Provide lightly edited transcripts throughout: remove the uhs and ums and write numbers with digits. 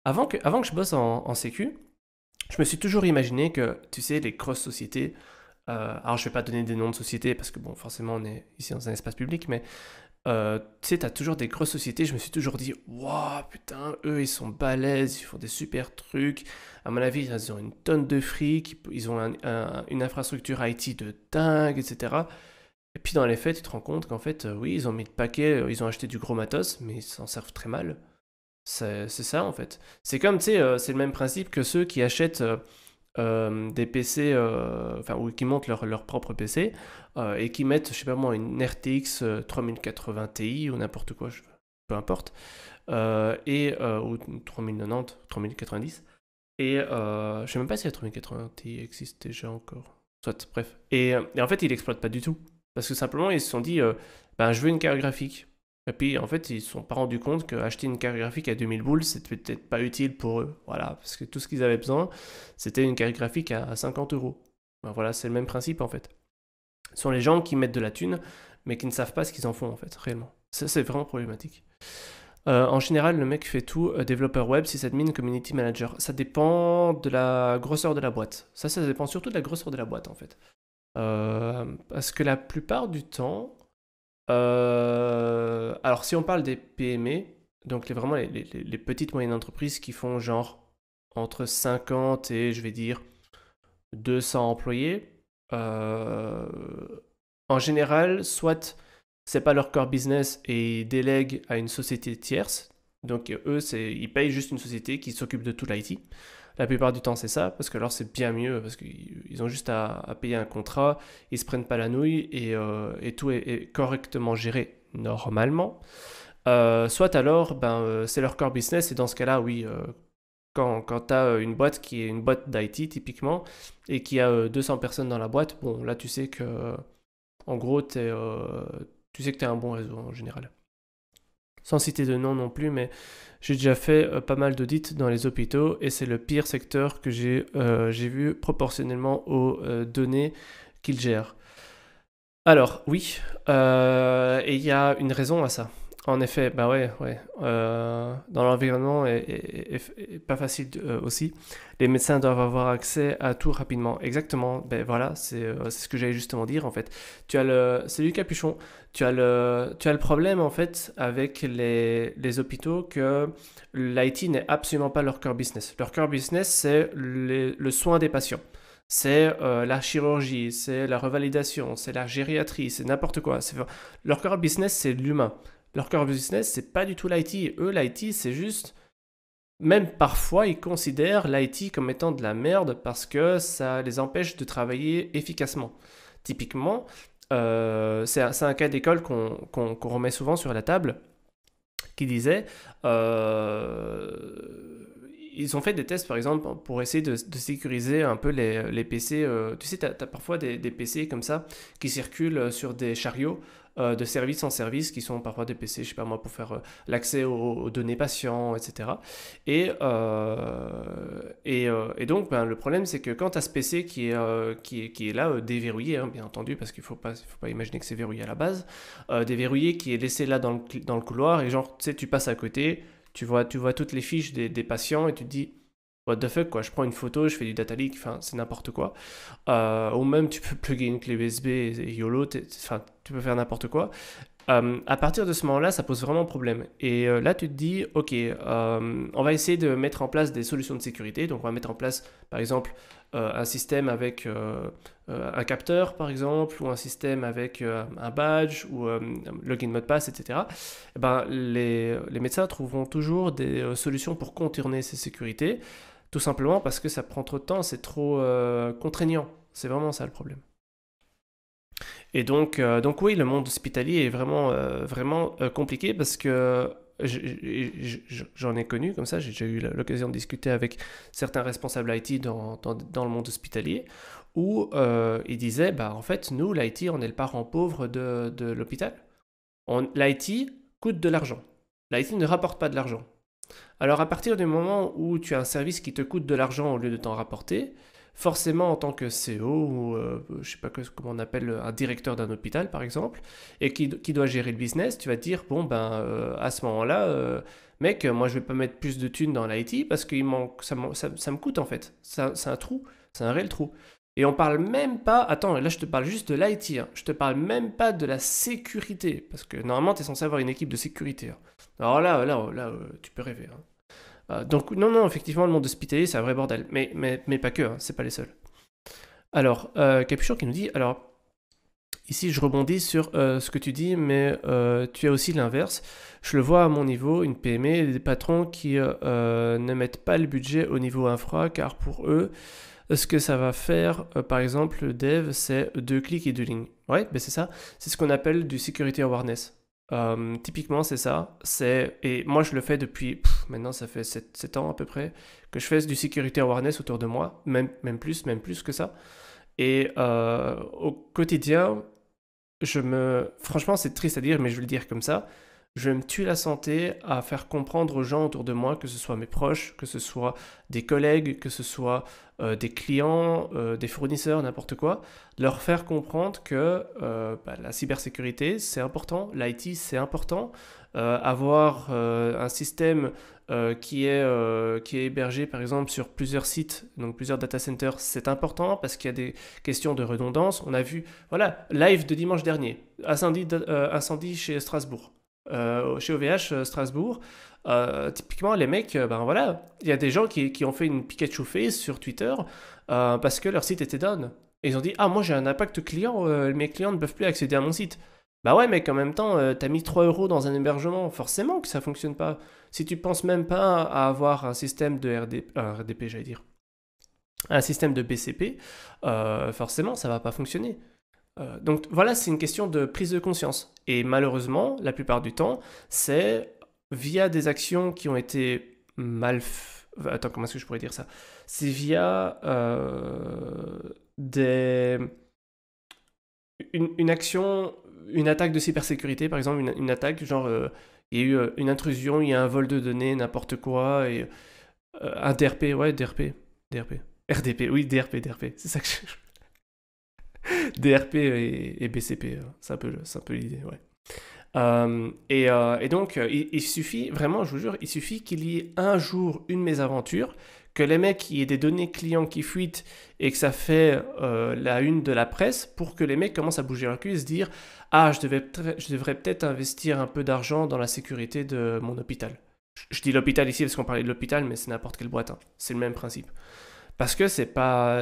Avant que je bosse en sécu, je me suis toujours imaginé que, tu sais, les grosses sociétés, alors je vais pas donner des noms de sociétés parce que bon, forcément on est ici dans un espace public, mais tu sais, t'as toujours des grosses sociétés. Je me suis toujours dit, waouh, putain, eux ils sont balèzes, ils font des super trucs. À mon avis, ils ont une tonne de fric, ils ont une infrastructure IT de dingue, etc. Et puis dans les faits, tu te rends compte qu'en fait, oui, ils ont mis le paquet, ils ont acheté du gros matos, mais ils s'en servent très mal. C'est ça en fait. C'est comme, tu sais, c'est le même principe que ceux qui achètent des PC, enfin, ou qui montent leur propre PC et qui mettent, je sais pas moi, une RTX 3080 Ti ou n'importe quoi, peu importe, ou 3090, 3090. Et je sais même pas si la 3080 Ti existe déjà encore. Soit, bref. Et en fait, ils l'exploitent pas du tout. Parce que simplement, ils se sont dit, ben, je veux une carte graphique. Et puis, en fait, ils ne se sont pas rendus compte qu'acheter une carte graphique à 2000 boules, c'était peut-être pas utile pour eux. Voilà, parce que tout ce qu'ils avaient besoin, c'était une carte graphique à 50 euros. Ben voilà, c'est le même principe, en fait. Ce sont les gens qui mettent de la thune, mais qui ne savent pas ce qu'ils en font, en fait, réellement. Ça, c'est vraiment problématique. En général, le mec fait tout, développeur web, sysadmin, community manager. Ça dépend de la grosseur de la boîte. Ça dépend surtout de la grosseur de la boîte, en fait. Parce que la plupart du temps, alors si on parle des PME, donc vraiment les petites moyennes entreprises qui font genre entre 50 et je vais dire 200 employés, euh, en général, soit c'est pas leur core business et ils délèguent à une société tierce. Donc eux, ils payent juste une société qui s'occupe de tout l'IT. La plupart du temps, c'est ça, parce que alors c'est bien mieux, parce qu'ils ont juste à payer un contrat, ils se prennent pas la nouille et tout est correctement géré normalement. Soit alors, ben, c'est leur core business, et dans ce cas-là, oui, quand tu as une boîte qui est une boîte d'IT typiquement, et qui a 200 personnes dans la boîte, bon, là tu sais que, en gros, tu sais que tu as un bon réseau en général. Sans citer de nom non plus, mais j'ai déjà fait pas mal d'audits dans les hôpitaux et c'est le pire secteur que j'ai vu proportionnellement aux données qu'ils gèrent. Alors, oui, et il y a une raison à ça. En effet, bah ouais, ouais. Dans l'environnement est pas facile aussi. Les médecins doivent avoir accès à tout rapidement. Exactement. Ben voilà, c'est ce que j'allais justement dire en fait. C'est du capuchon. Tu as le problème en fait avec les hôpitaux que l'IT n'est absolument pas leur core business. Leur core business, c'est le soin des patients. C'est la chirurgie, c'est la revalidation, c'est la gériatrie, c'est n'importe quoi. Leur core business, c'est l'humain. Leur core business, c'est pas du tout l'IT. Eux, l'IT, c'est juste. Même parfois, ils considèrent l'IT comme étant de la merde parce que ça les empêche de travailler efficacement. Typiquement, c'est un cas d'école qu'on remet souvent sur la table qui disait ils ont fait des tests par exemple pour essayer de sécuriser un peu les PC. Tu sais, tu as parfois des PC comme ça qui circulent sur des chariots de service en service qui sont parfois des PC, je sais pas moi, pour faire l'accès aux données patients, etc. Et donc, ben, le problème, c'est que quand tu as ce PC qui est là, déverrouillé, hein, bien entendu, parce qu'il faut pas imaginer que c'est verrouillé à la base, déverrouillé qui est laissé là dans le couloir, et genre, tu sais, tu passes à côté, tu vois toutes les fiches des patients, et tu te dis, what the fuck, quoi, je prends une photo, je fais du data leak, enfin, c'est n'importe quoi. Ou même, tu peux plugger une clé USB et YOLO, enfin, tu peux faire n'importe quoi. À partir de ce moment-là, ça pose vraiment problème. Et là, tu te dis, ok, on va essayer de mettre en place des solutions de sécurité. Donc, on va mettre en place, par exemple, un système avec un capteur, par exemple, ou un système avec un badge, ou login mot de passe, etc. Et ben, les médecins trouveront toujours des solutions pour contourner ces sécurités, tout simplement parce que ça prend trop de temps, c'est trop contraignant. C'est vraiment ça le problème. Et donc oui, le monde hospitalier est vraiment compliqué parce que j'en ai connu comme ça, j'ai déjà eu l'occasion de discuter avec certains responsables IT dans le monde hospitalier où ils disaient, bah en fait, nous, l'IT, on est le parent pauvre de l'hôpital. L'IT coûte de l'argent. L'IT ne rapporte pas de l'argent. Alors à partir du moment où tu as un service qui te coûte de l'argent au lieu de t'en rapporter, forcément en tant que CEO ou je sais pas comment on appelle un directeur d'un hôpital par exemple, et qui doit gérer le business, tu vas te dire bon ben à ce moment-là, Mec, moi je vais pas mettre plus de thunes dans l'IT parce que ça me coûte en fait. C'est un trou, c'est un réel trou. Et on parle même pas, attends, là je te parle juste de l'IT, hein. Je te parle même pas de la sécurité, parce que normalement tu es censé avoir une équipe de sécurité, hein. Alors là, tu peux rêver, hein. Donc non, effectivement le monde hospitalier c'est un vrai bordel, mais pas que, hein, c'est pas les seuls. Alors, Capuchon qui nous dit, alors ici je rebondis sur ce que tu dis, mais tu as aussi l'inverse. Je le vois à mon niveau, une PME, des patrons qui ne mettent pas le budget au niveau infra, car pour eux, ce que ça va faire, par exemple, le dev, c'est 2 clics et 2 lignes. Ouais, ben c'est ça. C'est ce qu'on appelle du security awareness. Typiquement, c'est ça. Et moi, je le fais depuis, maintenant, ça fait 7 ans à peu près, que je fais du security awareness autour de moi, même plus que ça. Et au quotidien, franchement, c'est triste à dire, mais je vais le dire comme ça. Je me tue la santé à faire comprendre aux gens autour de moi, que ce soit mes proches, que ce soit des collègues, que ce soit des clients, des fournisseurs, n'importe quoi, de leur faire comprendre que la cybersécurité, c'est important, l'IT, c'est important, avoir un système qui est hébergé par exemple sur plusieurs sites, donc plusieurs data centers, c'est important parce qu'il y a des questions de redondance. On a vu, voilà, live de dimanche dernier, incendie chez Strasbourg. Chez OVH Strasbourg, typiquement les mecs, ben voilà, il y a des gens qui ont fait une Pikachu face sur Twitter parce que leur site était down. Et ils ont dit, ah moi j'ai un impact client, mes clients ne peuvent plus accéder à mon site. Bah ouais mec, en même temps, t'as mis 3 euros dans un hébergement, forcément que ça fonctionne pas. Si tu penses même pas à avoir un système de RDP, j'allais dire, un système de BCP, forcément ça va pas fonctionner. Donc voilà, c'est une question de prise de conscience. Et malheureusement, la plupart du temps, c'est via des actions qui ont été Attends, comment est-ce que je pourrais dire ça? C'est via une action, une attaque de cybersécurité, par exemple, une attaque, genre, il y a eu une intrusion, il y a un vol de données, n'importe quoi, et un DRP, ouais, DRP. RDP, oui, DRP, c'est ça que je... DRP et BCP, c'est un peu l'idée, ouais. Et donc, il suffit, vraiment, je vous jure, il suffit qu'il y ait un jour une mésaventure, que les mecs, il y ait des données clients qui fuitent et que ça fait la une de la presse pour que les mecs commencent à bouger leur cul et se dire « Ah, je devrais peut-être investir un peu d'argent dans la sécurité de mon hôpital. » Je dis l'hôpital ici parce qu'on parlait de l'hôpital, mais c'est n'importe quelle boîte, hein. C'est le même principe. Parce que c'est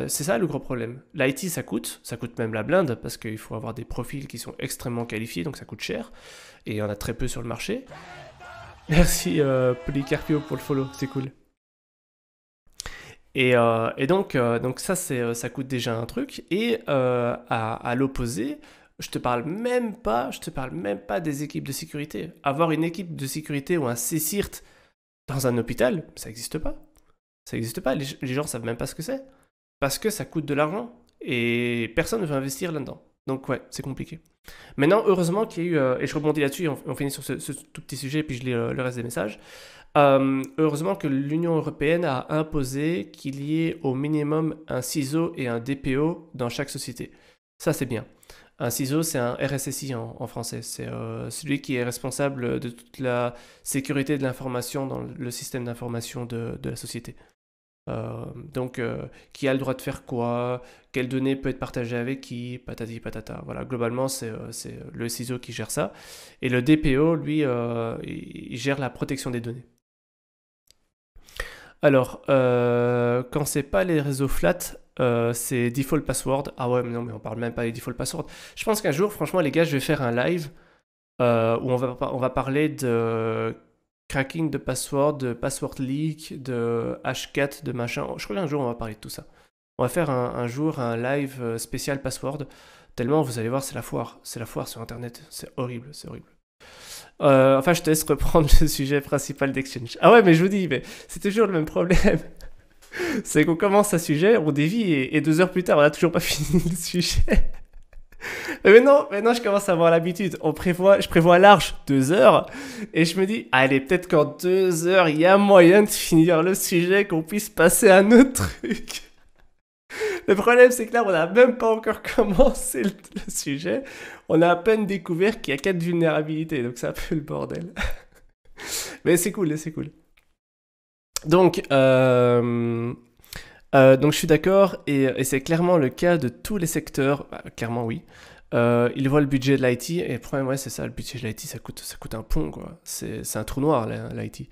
ça le gros problème. L'IT, ça coûte même la blinde, parce qu'il faut avoir des profils qui sont extrêmement qualifiés, donc ça coûte cher, et il y en a très peu sur le marché. Merci Polycarpio pour le follow, c'est cool. Et donc ça, ça coûte déjà un truc, et à l'opposé, je te parle même pas des équipes de sécurité. Avoir une équipe de sécurité ou un CSIRT dans un hôpital, ça n'existe pas. Ça n'existe pas, les gens ne savent même pas ce que c'est. Parce que ça coûte de l'argent et personne ne veut investir là-dedans. Donc ouais, c'est compliqué. Maintenant, heureusement qu'il y a eu, et je rebondis là-dessus, et on finit sur ce tout petit sujet, puis je lis le reste des messages. Heureusement que l'Union européenne a imposé qu'il y ait au minimum un CISO et un DPO dans chaque société. Ça, c'est bien. Un CISO, c'est un RSSI en français. C'est celui qui est responsable de toute la sécurité de l'information dans le système d'information de la société. Donc, qui a le droit de faire quoi, quelles données peut être partagées avec qui, patati patata. Voilà, globalement, c'est le CISO qui gère ça. Et le DPO, lui, il gère la protection des données. Alors, quand c'est pas les réseaux flat, c'est default password. Ah ouais, mais non, mais on parle même pas des default password. Je pense qu'un jour, franchement, les gars, je vais faire un live où on va parler de cracking de password, de password leak, de hashcat, de machin. Je crois qu'un jour, on va parler de tout ça. On va faire un jour un live spécial password. Tellement, vous allez voir, c'est la foire. C'est la foire sur Internet. C'est horrible, c'est horrible. Enfin, je te laisse reprendre le sujet principal d'Exchange. Ah ouais, mais je vous dis, mais c'est toujours le même problème. C'est qu'on commence un sujet, on dévie, et 2 heures plus tard, on n'a toujours pas fini le sujet. Mais maintenant, je commence à avoir l'habitude. Je prévois large 2 heures, et je me dis, allez, peut-être qu'en 2 heures, il y a moyen de finir le sujet, qu'on puisse passer à un autre truc. Le problème, c'est que là, on n'a même pas encore commencé le sujet. On a à peine découvert qu'il y a 4 vulnérabilités, donc c'est un peu le bordel. Mais c'est cool, c'est cool. Donc, donc je suis d'accord, et c'est clairement le cas de tous les secteurs. Bah, clairement, oui. Ils voient le budget de l'IT, et le problème, ouais, c'est ça, le budget de l'IT, ça coûte un pont, quoi. C'est un trou noir, l'IT.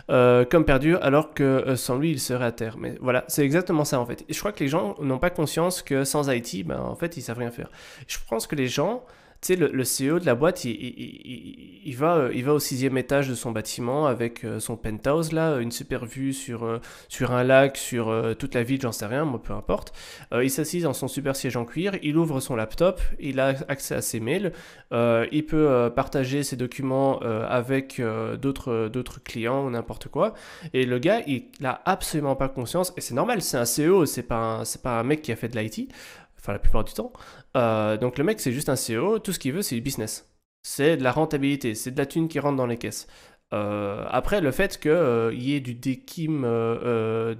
Comme perdu, alors que sans lui, il serait à terre. Mais voilà, c'est exactement ça, en fait. Et je crois que les gens n'ont pas conscience que sans IT, ben, en fait, ils savent rien faire. Je pense que les gens, tu sais, le CEO de la boîte, il va au sixième étage de son bâtiment avec son penthouse, là, une super vue sur un lac, sur toute la ville, j'en sais rien, moi, peu importe. Il s'assise dans son super siège en cuir, il ouvre son laptop, il a accès à ses mails, il peut partager ses documents avec d'autres clients ou n'importe quoi. Et le gars, il n'a absolument pas conscience, et c'est normal, c'est un CEO, c'est pas un mec qui a fait de l'IT, enfin la plupart du temps. Donc le mec, c'est juste un CEO, tout ce qu'il veut, c'est du business. C'est de la rentabilité, c'est de la thune qui rentre dans les caisses. Après, le fait qu'il y ait du Dekim,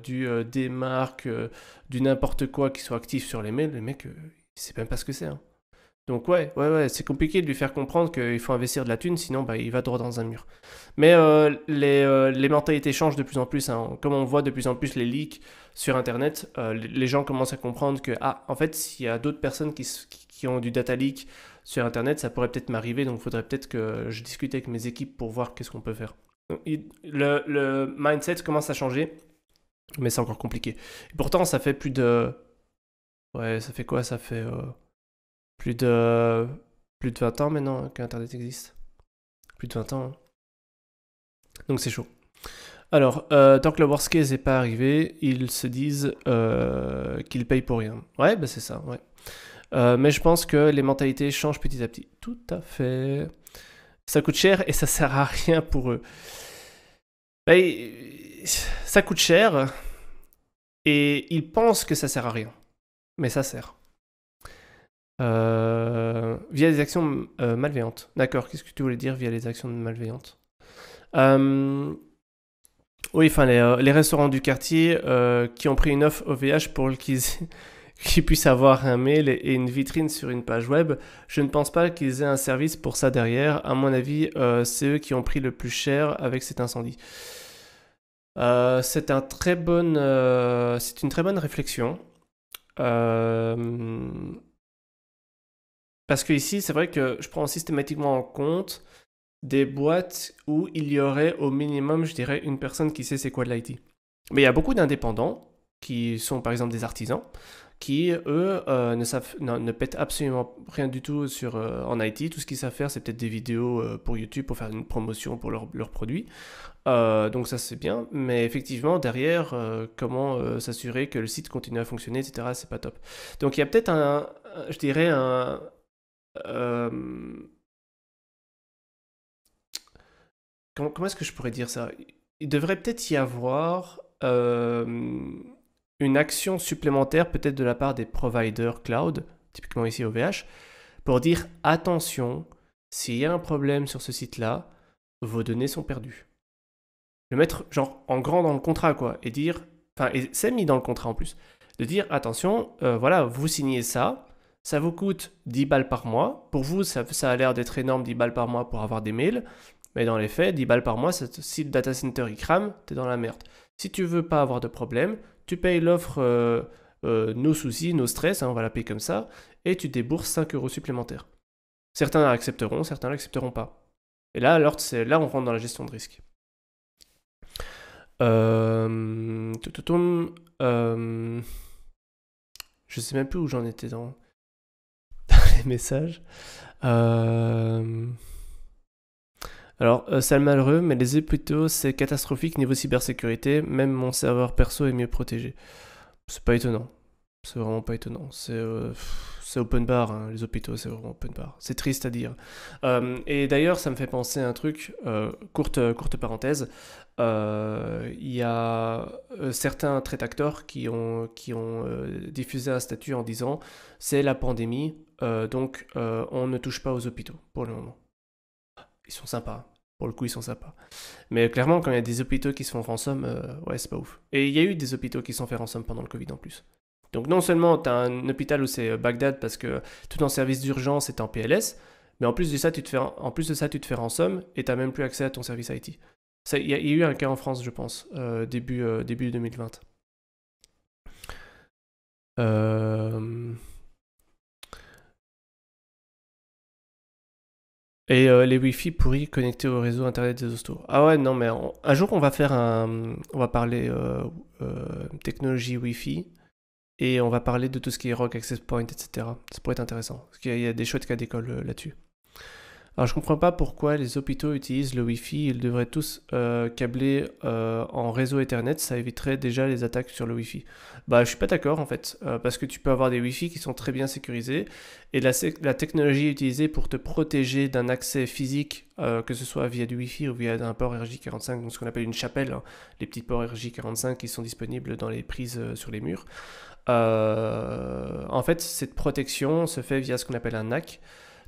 du Dmark, du n'importe quoi qui soit actif sur les mails, le mec, il sait même pas ce que c'est, hein. Donc ouais, c'est compliqué de lui faire comprendre qu'il faut investir de la thune, sinon bah, il va droit dans un mur. Mais les mentalités changent de plus en plus, hein. Comme on voit de plus en plus les leaks sur Internet, les gens commencent à comprendre que, ah, en fait, s'il y a d'autres personnes qui ont du data leak sur Internet, ça pourrait peut-être m'arriver, donc il faudrait peut-être que je discute avec mes équipes pour voir qu'est-ce qu'on peut faire. Donc, le mindset commence à changer, mais c'est encore compliqué. Et pourtant, ça fait plus de... Ouais, ça fait quoi? Ça fait plus de... plus de 20 ans maintenant qu'Internet existe. Plus de 20 ans, hein. Donc c'est chaud. Alors, tant que le worst case n'est pas arrivé, ils se disent qu'ils payent pour rien. Ouais, bah c'est ça, ouais. Mais je pense que les mentalités changent petit à petit. Tout à fait. Ça coûte cher et ça sert à rien pour eux. Bah, ça coûte cher et ils pensent que ça sert à rien. Mais ça sert. Via des actions malveillantes. D'accord, qu'est-ce que tu voulais dire via les actions malveillantes? Oui, enfin, les restaurants du quartier qui ont pris une offre OVH pour qu'ils puissent avoir un mail et une vitrine sur une page web. Je ne pense pas qu'ils aient un service pour ça derrière. À mon avis, c'est eux qui ont pris le plus cher avec cet incendie. C'est une très bonne réflexion. Parce que ici, c'est vrai que je prends systématiquement en compte des boîtes où il y aurait au minimum, je dirais, une personne qui sait c'est quoi de l'IT. Mais il y a beaucoup d'indépendants qui sont par exemple des artisans qui, eux, ne pètent absolument rien du tout en IT. Tout ce qu'ils savent faire, c'est peut-être des vidéos pour YouTube pour faire une promotion pour leurs produits. Donc ça, c'est bien. Mais effectivement, derrière, comment s'assurer que le site continue à fonctionner, etc., c'est pas top. Donc il y a peut-être je dirais, euh, comment est-ce que je pourrais dire ça? Il devrait peut-être y avoir une action supplémentaire, peut-être de la part des providers cloud, typiquement ici OVH, pour dire attention, s'il y a un problème sur ce site-là, vos données sont perdues. Le mettre genre en grand dans le contrat, quoi, et dire, enfin, et c'est mis dans le contrat en plus, de dire attention, voilà, vous signez ça vous coûte 10 balles par mois. Pour vous, ça a l'air d'être énorme, 10 balles par mois pour avoir des mails. Mais dans les faits, 10 balles par mois, si le data center il crame, t'es dans la merde. Si tu veux pas avoir de problème, tu payes l'offre nos soucis, nos stress, hein, on va la payer comme ça, et tu débourses 5 euros supplémentaires. Certains l'accepteront, certains l'accepteront pas. Et là, alors, là, on rentre dans la gestion de risque. Je sais même plus où j'en étais dans les messages. Alors, c'est malheureux, mais les hôpitaux, c'est catastrophique niveau cybersécurité. Même mon serveur perso est mieux protégé. C'est pas étonnant. C'est vraiment pas étonnant. C'est open bar, hein, les hôpitaux, c'est vraiment open bar. C'est triste à dire. Et d'ailleurs, ça me fait penser à un truc, courte parenthèse. Il y a certains trade actors qui ont diffusé un statut en disant c'est la pandémie, donc on ne touche pas aux hôpitaux pour le moment. Ils sont sympas. Pour le coup, ils sont sympas. Mais clairement, quand il y a des hôpitaux qui se font rançon, ouais, c'est pas ouf. Et il y a eu des hôpitaux qui se sont fait rançon pendant le Covid en plus. Donc non seulement tu as un hôpital où c'est Bagdad parce que tout en service d'urgence est en PLS, Mais en plus de ça, tu te fais rançon et tu n'as même plus accès à ton service IT. Il y a eu un cas en France, je pense, début 2020. Euh, Et les Wi-Fi pourris connectés au réseau internet des hostos. Ah ouais, non, mais un jour on va parler technologie Wi-Fi et on va parler de tout ce qui est Rock Access Point, etc. Ça pourrait être intéressant parce qu'il y a des chouettes cas d'école là-dessus. Alors je comprends pas pourquoi les hôpitaux utilisent le Wi-Fi, ils devraient tous câbler en réseau Ethernet, ça éviterait déjà les attaques sur le Wi-Fi. Bah je suis pas d'accord en fait, parce que tu peux avoir des Wi-Fi qui sont très bien sécurisés, et la technologie utilisée pour te protéger d'un accès physique, que ce soit via du Wi-Fi ou via un port RJ45, donc ce qu'on appelle une chapelle, hein, les petits ports RJ45 qui sont disponibles dans les prises sur les murs. En fait cette protection se fait via ce qu'on appelle un NAC,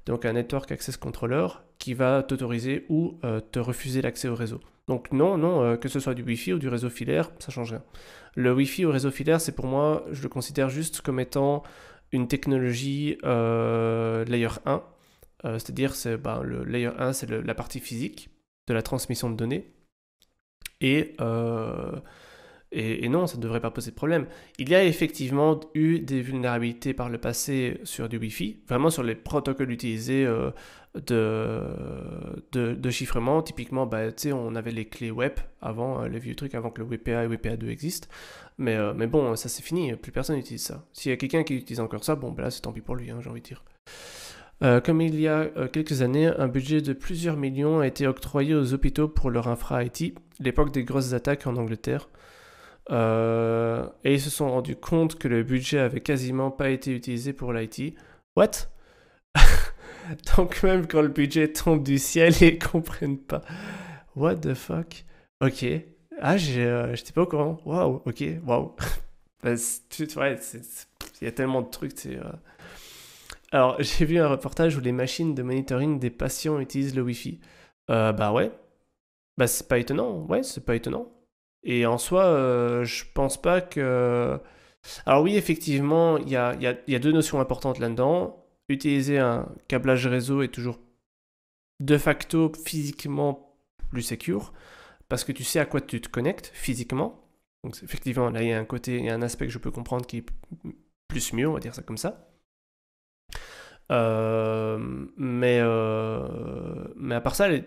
donc un Network Access Controller, qui va t'autoriser ou te refuser l'accès au réseau. Donc non, que ce soit du Wi-Fi ou du réseau filaire, ça change rien. Le Wi-Fi ou réseau filaire, c'est pour moi, je le considère juste comme étant une technologie Layer 1, c'est-à-dire le Layer 1, c'est la partie physique de la transmission de données, et non, ça ne devrait pas poser de problème. Il y a effectivement eu des vulnérabilités par le passé sur du Wi-Fi, vraiment sur les protocoles utilisés de chiffrement. Typiquement, on avait les clés web avant, les vieux trucs, avant que le WPA et WPA2 existent. Mais bon, ça c'est fini, plus personne n'utilise ça. S'il y a quelqu'un qui utilise encore ça, bon, là c'est tant pis pour lui, hein, j'ai envie de dire. Comme il y a quelques années, un budget de plusieurs millions a été octroyé aux hôpitaux pour leur infra IT, l'époque des grosses attaques en Angleterre. Et ils se sont rendus compte que le budget avait quasiment pas été utilisé pour l'IT. What? Donc même quand le budget tombe du ciel, ils comprennent pas. What the fuck? Ok. Ah, j'étais pas au courant. Waouh, ok, waouh. Ouais, il y a tellement de trucs. Alors, j'ai vu un reportage où les machines de monitoring des patients utilisent le Wi-Fi. Bah ouais. Bah c'est pas étonnant. Ouais, c'est pas étonnant. Et en soi, je pense pas que... Alors oui, effectivement, il y a deux notions importantes là-dedans. Utiliser un câblage réseau est toujours de facto physiquement plus secure, parce que tu sais à quoi tu te connectes physiquement. Donc effectivement, là, il y a un aspect que je peux comprendre qui est plus mieux, on va dire ça comme ça. Mais à part ça, les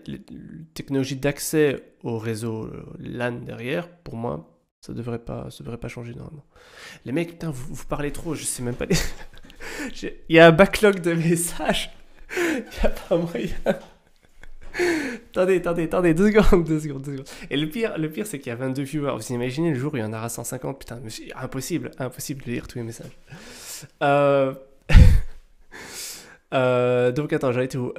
technologies d'accès au réseau LAN derrière, pour moi, ça devrait pas changer normalement. Les mecs, putain, vous parlez trop, je sais même pas. Il y a un backlog de messages. Il n'y a pas moyen. Attendez, 2 secondes. Et le pire c'est qu'il y a 22 viewers. Vous imaginez le jour où il y en aura 150, putain, mais impossible de lire tous les messages. Euh... donc attends, j'arrête où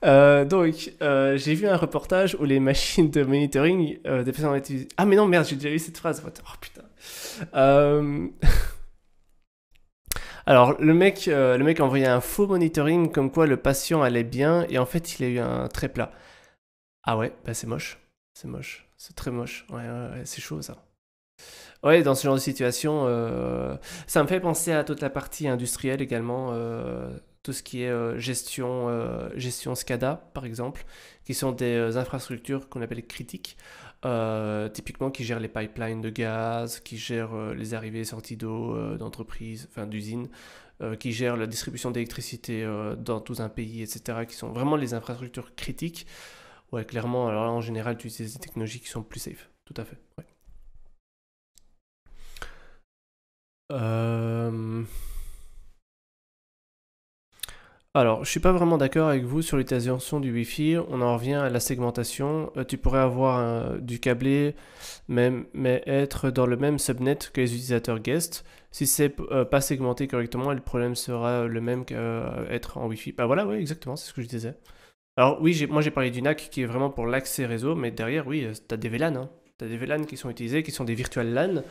j'ai vu un reportage où les machines de monitoring des patients utilisées. Ah mais non, merde, j'ai déjà lu cette phrase. Oh putain. Euh... Alors le mec a envoyé un faux monitoring comme quoi le patient allait bien et en fait il a eu un très plat. Ah ouais, bah c'est moche. C'est moche. C'est très moche. Ouais, c'est chaud ça. Ouais, dans ce genre de situation, ça me fait penser à toute la partie industrielle également, tout ce qui est gestion SCADA, par exemple, qui sont des infrastructures qu'on appelle critiques, typiquement qui gèrent les pipelines de gaz, qui gèrent les arrivées et sorties d'eau d'entreprises, enfin d'usines, qui gèrent la distribution d'électricité dans tout un pays, etc., qui sont vraiment les infrastructures critiques. Ouais, clairement, alors là, en général, tu utilises des technologies qui sont plus safe, tout à fait. Ouais. Euh, Alors, je suis pas vraiment d'accord avec vous sur l'utilisation du Wi-Fi. On en revient à la segmentation. Tu pourrais avoir du câblé, mais être dans le même subnet que les utilisateurs guest. Si c'est pas segmenté correctement, le problème sera le même qu'être en Wi-Fi. Bah voilà, oui, exactement, c'est ce que je disais. Alors oui, moi j'ai parlé du NAC qui est vraiment pour l'accès réseau, mais derrière, oui, tu as des VLAN. Hein. Tu as des VLAN qui sont utilisés, qui sont des virtual LAN,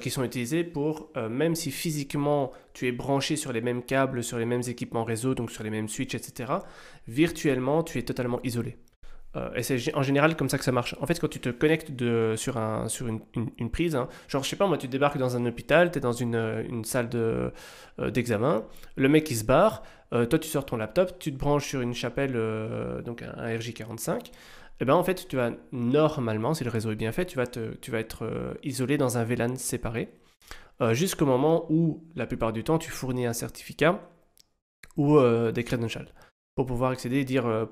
qui sont utilisés pour, même si physiquement tu es branché sur les mêmes câbles, sur les mêmes équipements réseau, donc sur les mêmes switches, etc., virtuellement tu es totalement isolé. Et c'est en général comme ça que ça marche. En fait, quand tu te connectes sur une prise, hein, genre, je sais pas, moi, tu débarques dans un hôpital, tu es dans une salle d'examen, le mec il se barre, toi tu sors ton laptop, tu te branches sur une chapelle, donc un RJ45, et ben en fait, tu vas normalement, si le réseau est bien fait, tu vas être isolé dans un VLAN séparé, jusqu'au moment où, la plupart du temps, tu fournis un certificat ou des credentials pour pouvoir accéder et dire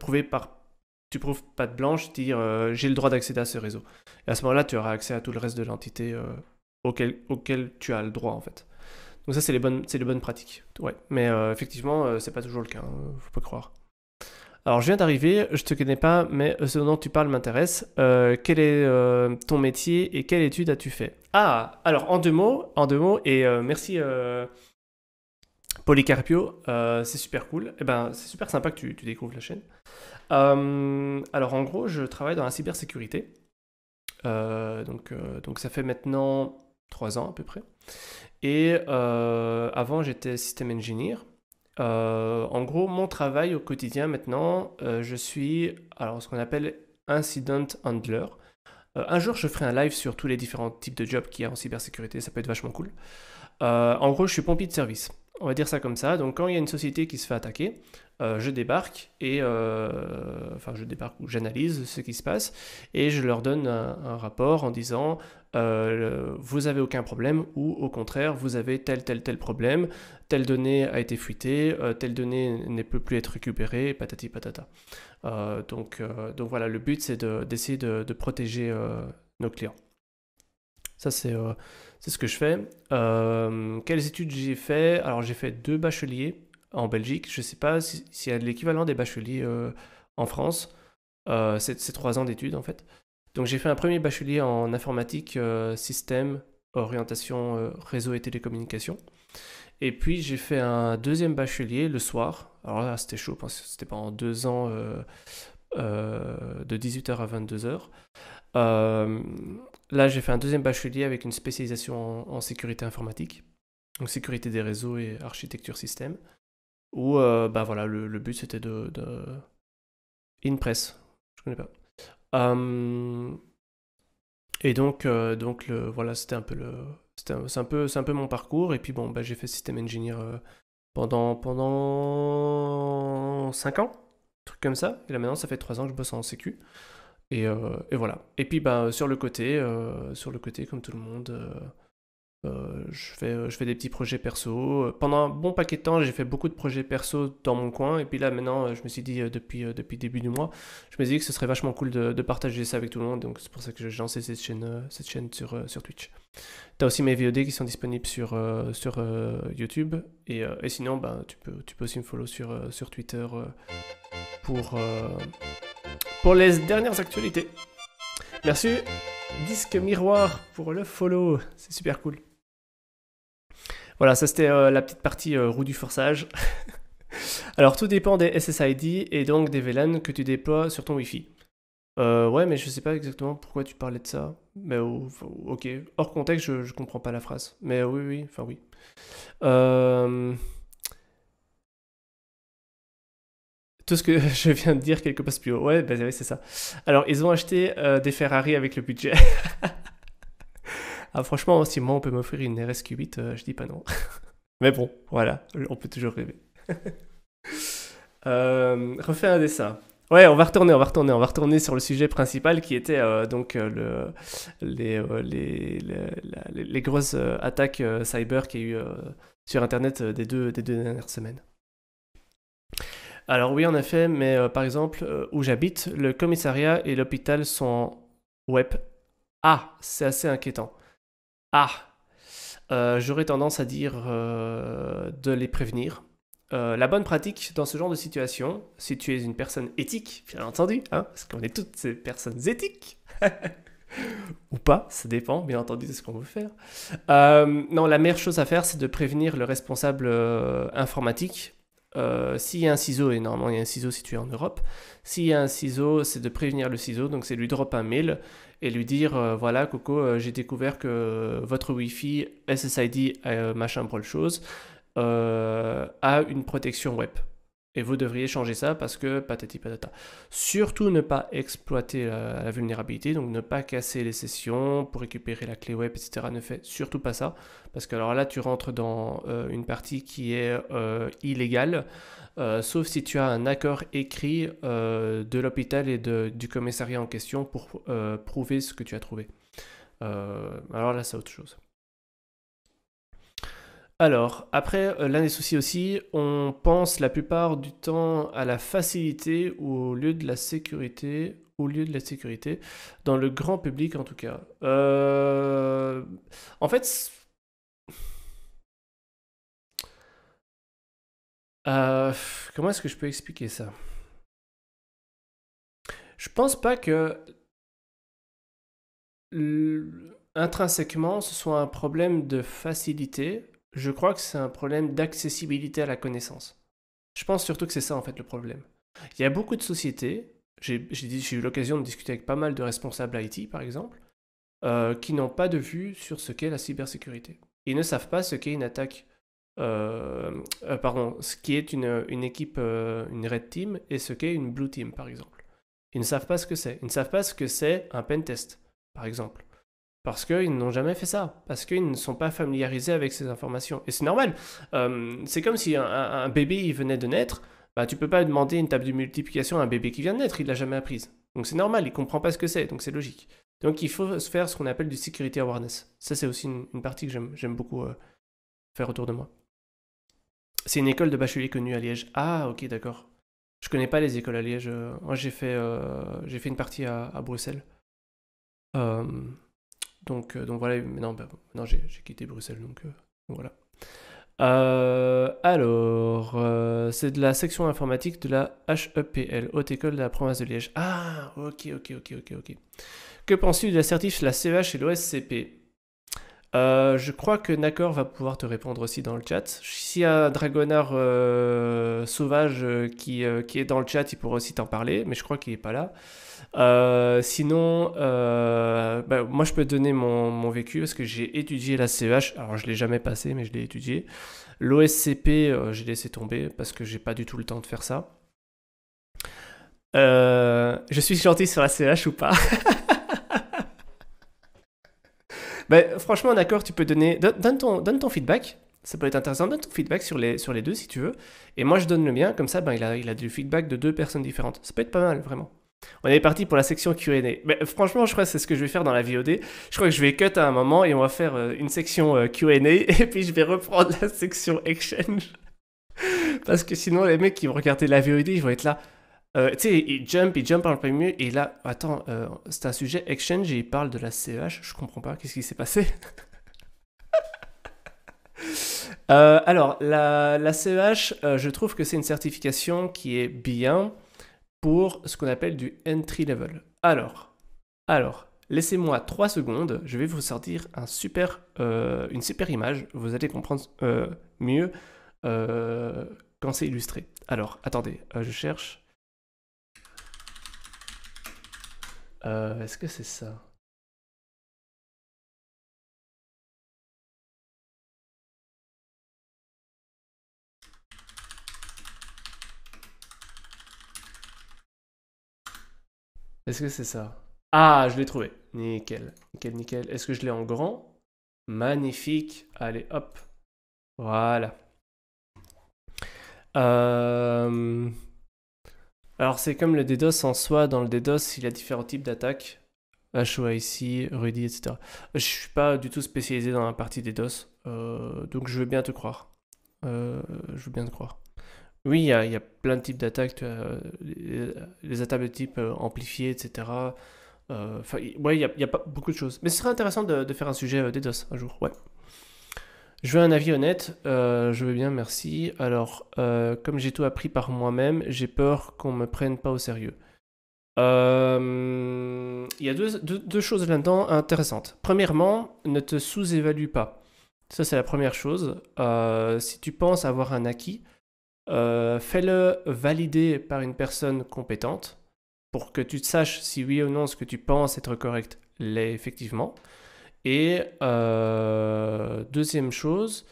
tu prouves patte blanche, dire j'ai le droit d'accéder à ce réseau. Et à ce moment-là, tu auras accès à tout le reste de l'entité auquel tu as le droit en fait. Donc ça, c'est les bonnes pratiques. Ouais. Mais effectivement, c'est pas toujours le cas, hein, faut pas croire. Alors, je viens d'arriver, je te connais pas, mais ce dont tu parles m'intéresse. Quel est ton métier et quelle étude as-tu fait? Ah, alors en deux mots, et merci Polycarpio, c'est super cool. Et ben, c'est super sympa que tu découvres la chaîne. Alors en gros, je travaille dans la cybersécurité. Donc ça fait maintenant 3 ans à peu près. Et avant, j'étais système engineer. En gros, mon travail au quotidien maintenant, je suis alors ce qu'on appelle incident handler. Un jour, je ferai un live sur tous les différents types de jobs qu'il y a en cybersécurité, ça peut être vachement cool. En gros, je suis pompier de service. On va dire ça comme ça. Donc, quand il y a une société qui se fait attaquer, je débarque et enfin, je débarque ou j'analyse ce qui se passe et je leur donne un rapport en disant vous avez aucun problème ou au contraire vous avez tel problème, telle donnée a été fuitée, telle donnée ne peut plus être récupérée, patati patata. Donc voilà, le but c'est d'essayer de protéger nos clients. Ça, c'est ce que je fais. Quelles études j'ai fait? Alors, j'ai fait 2 bacheliers en Belgique. Je ne sais pas s'il y a l'équivalent des bacheliers en France. C'est 3 ans d'études, en fait. Donc, j'ai fait un premier bachelier en informatique, système, orientation, réseau et télécommunications. Et puis, j'ai fait un deuxième bachelier le soir. Alors là, c'était chaud parce que c'était pendant 2 ans de 18h à 22h. Là, j'ai fait un deuxième bachelier avec une spécialisation en sécurité informatique, donc sécurité des réseaux et architecture système, où bah voilà, le but c'était de InPress, je connais pas. Et donc voilà, c'était un peu c'est un peu mon parcours. Et puis bon, bah, j'ai fait système engineer pendant 5 ans, un truc comme ça. Et là maintenant, ça fait 3 ans que je bosse en sécu. Et voilà. Et puis bah, sur le côté, comme tout le monde, je fais des petits projets perso. Pendant un bon paquet de temps, j'ai fait beaucoup de projets perso dans mon coin. Et puis là, maintenant, je me suis dit, depuis début du mois, je me suis dit que ce serait vachement cool de partager ça avec tout le monde. Donc c'est pour ça que j'ai lancé cette chaîne sur Twitch. T'as aussi mes VOD qui sont disponibles sur YouTube. Et sinon, bah, tu peux aussi me follow sur Twitter pour les dernières actualités. Merci Disque Miroir pour le follow, c'est super cool. Voilà, ça c'était la petite partie roue du forçage. Alors tout dépend des SSID et donc des VLAN que tu déploies sur ton Wi-Fi. Ouais, mais je sais pas exactement pourquoi tu parlais de ça. Mais ok, hors contexte, je comprends pas la phrase. Mais oui, enfin oui. Tout ce que je viens de dire quelque passe plus haut. Ouais, bah, ouais, c'est ça. Alors, ils ont acheté des Ferrari avec le budget. Ah, franchement, si moi on peut m'offrir une RSQ8, je dis pas non. Mais bon, voilà, on peut toujours rêver. Refais un dessin. Ouais, on va retourner sur le sujet principal qui était donc les grosses attaques cyber qu'il y a eu sur Internet des deux dernières semaines. Alors oui, en effet, mais par exemple, où j'habite, le commissariat et l'hôpital sont en web. Ah, c'est assez inquiétant. Ah, j'aurais tendance à dire de les prévenir. La bonne pratique dans ce genre de situation, si tu es une personne éthique, bien entendu, hein, parce qu'on est toutes ces personnes éthiques, ou pas, ça dépend, bien entendu, de ce qu'on veut faire. Non, la meilleure chose à faire, c'est de prévenir le responsable informatique. S'il y a un ciseau, et normalement il y a un ciseau situé en Europe, s'il y a un ciseau, c'est de prévenir le ciseau, donc c'est lui drop un mail et lui dire voilà Coco, j'ai découvert que votre Wi-Fi SSID machin brol chose a une protection web. Et vous devriez changer ça parce que patati patata. Surtout ne pas exploiter la vulnérabilité, donc ne pas casser les sessions pour récupérer la clé web, etc. Ne faites surtout pas ça, parce que alors là tu rentres dans une partie qui est illégale, sauf si tu as un accord écrit de l'hôpital et du commissariat en question pour prouver ce que tu as trouvé. Alors là c'est autre chose. Alors, après, l'un des soucis aussi, on pense la plupart du temps à la facilité au lieu de la sécurité, dans le grand public en tout cas. En fait, comment est-ce que je peux expliquer ça? Je pense pas que intrinsèquement ce soit un problème de facilité. Je crois que c'est un problème d'accessibilité à la connaissance. Je pense surtout que c'est ça en fait le problème. Il y a beaucoup de sociétés, j'ai eu l'occasion de discuter avec pas mal de responsables IT par exemple, qui n'ont pas de vue sur ce qu'est la cybersécurité. Ils ne savent pas ce qu'est une attaque, pardon, ce qui est une équipe, une red team et ce qu'est une blue team par exemple. Ils ne savent pas ce que c'est. Ils ne savent pas ce que c'est un pen test par exemple. Parce qu'ils n'ont jamais fait ça, parce qu'ils ne sont pas familiarisés avec ces informations. Et c'est normal. C'est comme si un bébé il venait de naître, bah, tu peux pas demander une table de multiplication à un bébé qui vient de naître, il l'a jamais apprise. Donc c'est normal, il comprend pas ce que c'est, donc c'est logique. Donc il faut faire ce qu'on appelle du security awareness. Ça c'est aussi une partie que j'aime beaucoup faire autour de moi. C'est une école de bachelier connue à Liège. Ah ok d'accord. Je connais pas les écoles à Liège. Moi j'ai fait une partie à Bruxelles. Euh, donc voilà, maintenant j'ai quitté Bruxelles, donc voilà. C'est de la section informatique de la HEPL, Haute École de la Province de Liège. Ah, ok. Que penses-tu de l'assertif la CEH et l'OSCP? Je crois que Nakor va pouvoir te répondre aussi dans le chat. S'il y a un dragonard sauvage qui est dans le chat, il pourra aussi t'en parler, mais je crois qu'il n'est pas là. Sinon, moi je peux te donner mon vécu parce que j'ai étudié la CEH. Alors je ne l'ai jamais passé, mais je l'ai étudié. L'OSCP, j'ai laissé tomber parce que j'ai pas du tout le temps de faire ça. Je suis gentil sur la CEH ou pas? Franchement, d'accord, tu peux donner. Donne ton feedback. Ça peut être intéressant. Donne ton feedback sur les deux si tu veux. Et moi, je donne le mien. Comme ça, il a du feedback de deux personnes différentes. Ça peut être pas mal, vraiment. On est parti pour la section Q&A. Mais franchement, je crois que c'est ce que je vais faire dans la VOD. Je crois que je vais cut à un moment et on va faire une section Q&A. Et puis, je vais reprendre la section Exchange. Parce que sinon, les mecs qui vont regarder la VOD, ils vont être là. Tu sais, il jump en plein milieu. Et là, attends, c'est un sujet Exchange et il parle de la CEH. Je comprends pas. Qu'est-ce qui s'est passé? Alors, la CEH, je trouve que c'est une certification qui est bien pour ce qu'on appelle du entry level. Alors, laissez-moi 3 secondes, je vais vous sortir une super image, vous allez comprendre mieux quand c'est illustré. Alors, attendez, je cherche. Est-ce que c'est ça? Est-ce que c'est ça? Ah, je l'ai trouvé. Nickel. Est-ce que je l'ai en grand? Magnifique. Allez, hop. Voilà. Alors, c'est comme le DDoS en soi. Dans le DDoS, il y a différents types d'attaques. HOIC, Rudy, etc. Je suis pas du tout spécialisé dans la partie DDoS. Donc, je veux bien te croire. Oui, il y a plein de types d'attaques. Les attaques de type amplifié, etc. Ouais, il y a pas beaucoup de choses. Mais ce serait intéressant de faire un sujet DDoS un jour, ouais. Je veux un avis honnête, je veux bien, merci. Alors, comme j'ai tout appris par moi-même, j'ai peur qu'on me prenne pas au sérieux. Il y a deux choses là-dedans intéressantes. Premièrement, ne te sous-évalue pas. Ça, c'est la première chose. Si tu penses avoir un acquis, fais-le valider par une personne compétente pour que tu saches si oui ou non ce que tu penses être correct l'est effectivement. Et deuxième chose,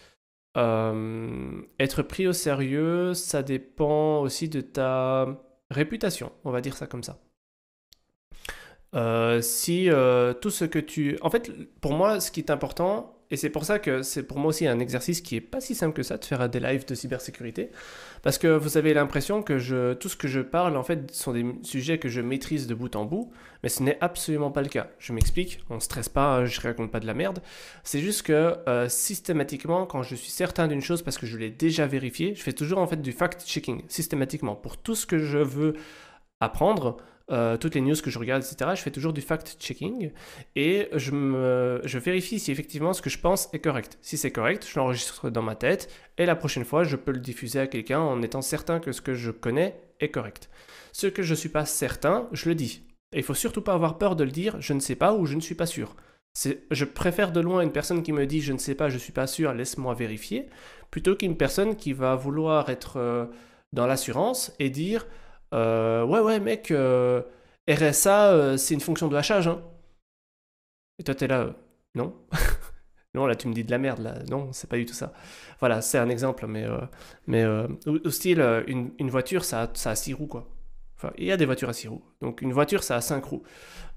Être pris au sérieux, ça dépend aussi de ta réputation, on va dire ça comme ça. Si tout ce que tu... En fait, pour moi, ce qui est important, et c'est pour ça que c'est pour moi aussi un exercice qui est pas si simple que ça, de faire des lives de cybersécurité, parce que vous avez l'impression que tout ce que je parle, en fait, sont des sujets que je maîtrise de bout en bout, mais ce n'est absolument pas le cas. Je m'explique, on ne stresse pas, je raconte pas de la merde. C'est juste que systématiquement, quand je suis certain d'une chose, parce que je l'ai déjà vérifié, je fais toujours en fait du fact-checking, systématiquement. Pour tout ce que je veux apprendre, toutes les news que je regarde, etc., je fais toujours du fact-checking et je vérifie si effectivement ce que je pense est correct. Si c'est correct, je l'enregistre dans ma tête et la prochaine fois, je peux le diffuser à quelqu'un en étant certain que ce que je connais est correct. Ce que je ne suis pas certain, je le dis. Et il ne faut surtout pas avoir peur de le dire, je ne sais pas ou je ne suis pas sûr. Je préfère de loin une personne qui me dit je ne sais pas, je ne suis pas sûr, laisse-moi vérifier, plutôt qu'une personne qui va vouloir être dans l'assurance et dire ouais, mec, RSA, c'est une fonction de hachage, hein. Et toi, t'es là, non. Non, là, tu me dis de la merde, là. Non, c'est pas du tout ça. Voilà, c'est un exemple, mais au style, une voiture, ça a 6 roues, quoi. Enfin, il y a des voitures à 6 roues. Donc, une voiture, ça a 5 roues.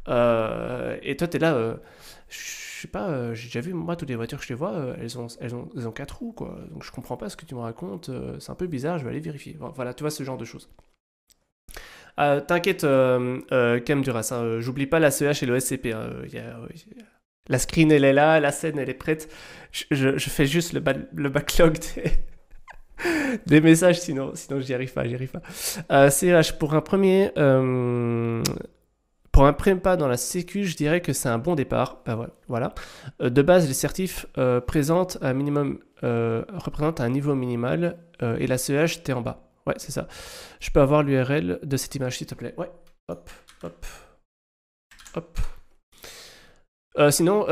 Et toi, t'es là, je sais pas, j'ai déjà vu, moi, toutes les voitures que je les vois, elles ont 4 roues, quoi. Donc, je comprends pas ce que tu me racontes, c'est un peu bizarre, je vais aller vérifier. Voilà, tu vois, ce genre de choses. T'inquiète, Cam Duras, hein, j'oublie pas la CEH et le SCP. Hein, la screen, elle est là, la scène, elle est prête. Je fais juste le backlog des messages, sinon j'y arrive pas. CEH, pour un prépa dans la sécu, je dirais que c'est un bon départ. Bah, voilà. De base, les certifs représentent un niveau minimal et la CEH, t'es en bas. Ouais, c'est ça. Je peux avoir l'URL de cette image, s'il te plaît. Ouais, hop. Sinon,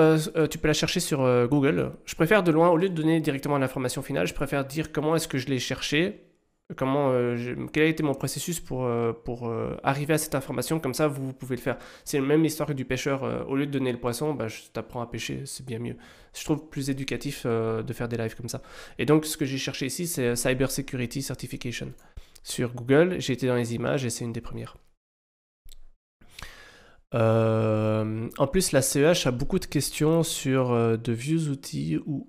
tu peux la chercher sur Google. Je préfère de loin, au lieu de donner directement l'information finale, je préfère dire comment est-ce que je l'ai cherché, quel a été mon processus pour arriver à cette information. Comme ça, vous pouvez le faire. C'est la même histoire que du pêcheur. Au lieu de donner le poisson, bah, je t'apprends à pêcher, c'est bien mieux. Je trouve plus éducatif de faire des lives comme ça. Et donc, ce que j'ai cherché ici, c'est Cyber Security Certification. Sur Google, j'ai été dans les images et c'est une des premières. En plus, la CEH a beaucoup de questions sur de vieux outils ou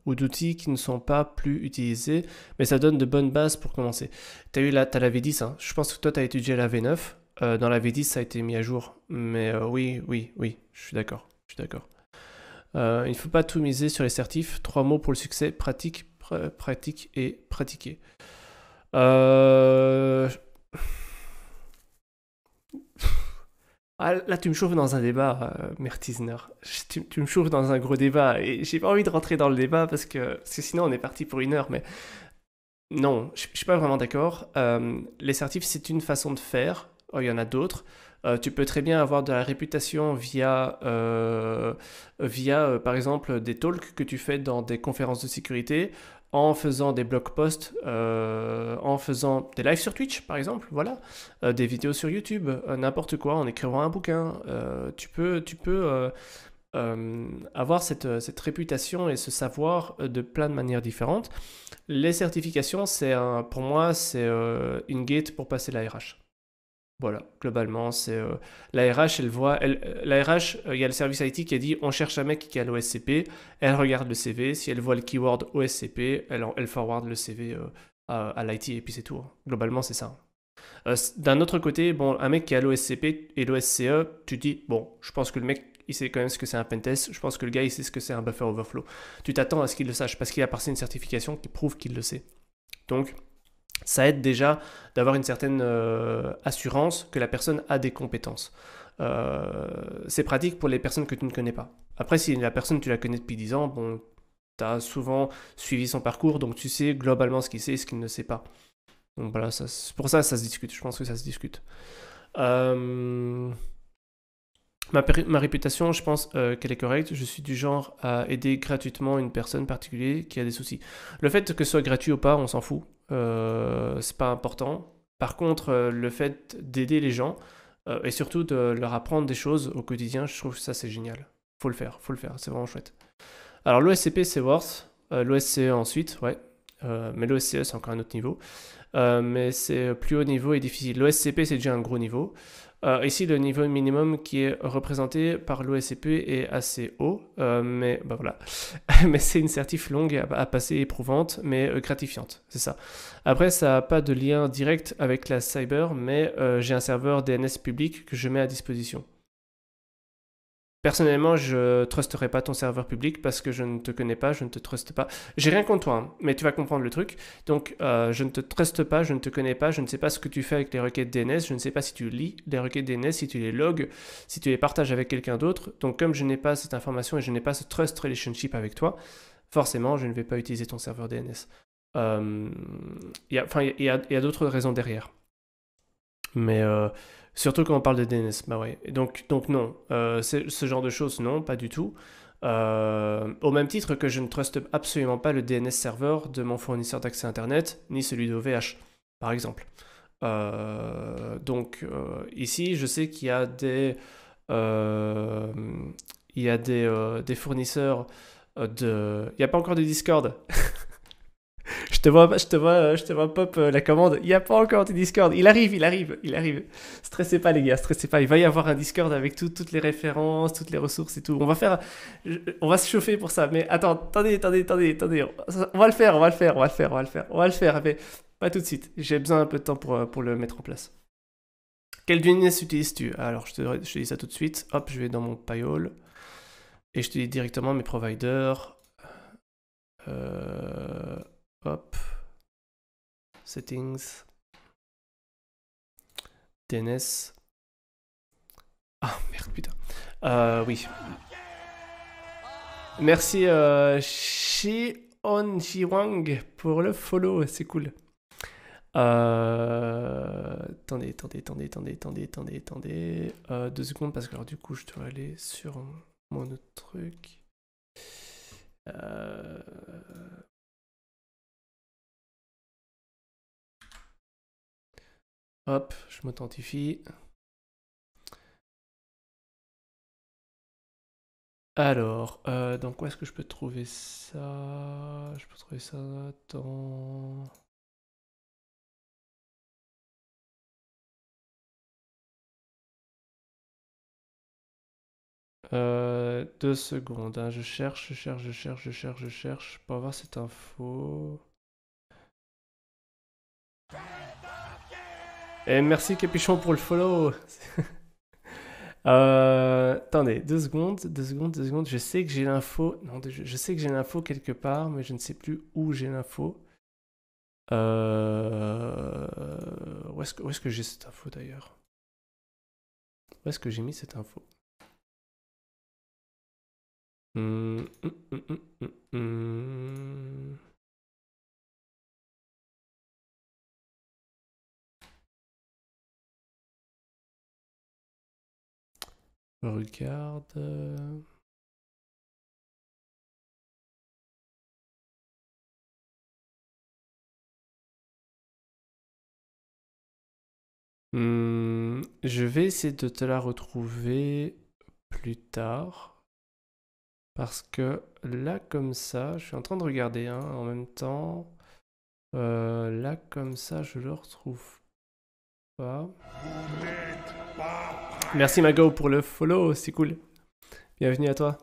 d'outils qui ne sont pas plus utilisés, mais ça donne de bonnes bases pour commencer. T'as la V10, hein. Je pense que toi, tu as étudié la V9. Dans la V10, ça a été mis à jour. Mais oui, je suis d'accord. Il ne faut pas tout miser sur les certifs. 3 mots pour le succès, pratique et pratiquer. Ah, là, tu me chauffes dans un débat, Mertisner. Tu me chauffes dans un gros débat. Et j'ai pas envie de rentrer dans le débat parce que sinon on est parti pour 1 heure. Mais non, je suis pas vraiment d'accord. Les certifs, c'est une façon de faire. Oh, il y en a d'autres. Tu peux très bien avoir de la réputation via par exemple, des talks que tu fais dans des conférences de sécurité, en faisant des blog posts, en faisant des lives sur Twitch, par exemple, voilà, des vidéos sur YouTube, n'importe quoi, en écrivant un bouquin. Tu peux avoir cette réputation et ce savoir de plein de manières différentes. Les certifications, pour moi, c'est une gate pour passer la RH. Voilà, globalement, c'est la RH, la RH, il y a le service IT qui a dit on cherche un mec qui a l'OSCP, elle regarde le CV, si elle voit le keyword OSCP, elle forward le CV à l'IT et puis c'est tout. Hein. Globalement, c'est ça. D'un autre côté, bon, un mec qui a l'OSCP et l'OSCE, tu dis bon, je pense que le mec il sait quand même ce que c'est un pentest, je pense que le gars il sait ce que c'est un buffer overflow. Tu t'attends à ce qu'il le sache parce qu'il a passé une certification qui prouve qu'il le sait. Donc, ça aide déjà d'avoir une certaine assurance que la personne a des compétences. C'est pratique pour les personnes que tu ne connais pas. Après, si la personne tu la connais depuis 10 ans, bon, tu as souvent suivi son parcours, donc tu sais globalement ce qu'il sait et ce qu'il ne sait pas. Donc voilà, pour ça se discute, je pense que ça se discute. Ma réputation, je pense qu'elle est correcte. Je suis du genre à aider gratuitement une personne particulière qui a des soucis. Le fait que ce soit gratuit ou pas, on s'en fout. C'est pas important. Par contre, le fait d'aider les gens et surtout de leur apprendre des choses au quotidien, je trouve que ça c'est génial. Faut le faire, c'est vraiment chouette. Alors l'OSCP c'est Worth. l'OSCE ensuite, ouais. Mais l'OSCE, c'est encore un autre niveau. Mais c'est plus haut niveau et difficile. L'OSCP, c'est déjà un gros niveau. Ici, le niveau minimum qui est représenté par l'OSCP est assez haut, mais bah voilà. Mais c'est une certif longue à passer, éprouvante, mais gratifiante, c'est ça. Après, ça n'a pas de lien direct avec la cyber, mais j'ai un serveur DNS public que je mets à disposition. Personnellement, je trusterai pas ton serveur public parce que je ne te connais pas, je ne te truste pas. J'ai rien contre toi, hein, mais tu vas comprendre le truc. Donc, je ne te truste pas, je ne te connais pas, je ne sais pas ce que tu fais avec les requêtes DNS, je ne sais pas si tu lis les requêtes DNS, si tu les logs, si tu les partages avec quelqu'un d'autre. Donc, comme je n'ai pas cette information et je n'ai pas ce trust relationship avec toi, forcément, je ne vais pas utiliser ton serveur DNS. Il y a d'autres raisons derrière. Mais surtout quand on parle de DNS, bah ouais. Donc non, ce genre de choses, non, pas du tout. Au même titre que je ne truste absolument pas le DNS serveur de mon fournisseur d'accès Internet, ni celui de OVH, par exemple. Ici, je sais qu'il y a des fournisseurs de... Il n'y a pas encore de Discord. Je te vois pop la commande. Il n'y a pas encore de Discord. Il arrive. Stressez pas les gars, stressez pas. Il va y avoir un Discord avec toutes les références, toutes les ressources et tout. On va se chauffer pour ça. Mais attendez. On va le faire, mais pas tout de suite. J'ai besoin un peu de temps pour le mettre en place. Quel DNS utilises-tu? Alors, je te dis ça tout de suite. Hop, je vais dans mon Payol. Et je te dis directement mes providers. Hop. Settings. DNS. Ah merde, putain. Oui. Merci Shion-Jiwang pour le follow, c'est cool. Attendez. 2 secondes parce que alors, du coup je dois aller sur mon autre truc. Hop, je m'authentifie. Alors, donc où est-ce que je peux trouver ça? Je peux trouver ça dans... Deux secondes, hein. Je cherche pour avoir cette info. Et merci Capuchon pour le follow. Attendez, 2 secondes. Je sais que j'ai l'info. Non, je sais que j'ai l'info quelque part, mais je ne sais plus où j'ai l'info. Où est-ce que j'ai cette info d'ailleurs? Où est-ce que j'ai mis cette info? Regarde. Je vais essayer de te la retrouver plus tard. Parce que là, comme ça, je suis en train de regarder hein, en même temps. Là, comme ça, je le retrouve pas. Merci Mago pour le follow, c'est cool. Bienvenue à toi.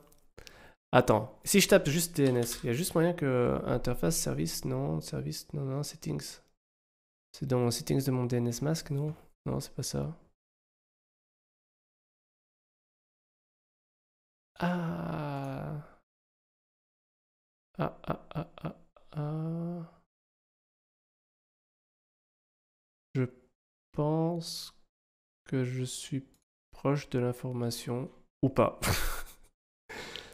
Attends, si je tape juste DNS, il y a juste moyen que interface, service, non, settings. C'est dans settings de mon DNS mask, non? Non, c'est pas ça. Ah. Je pense que je suis proche de l'information ou pas.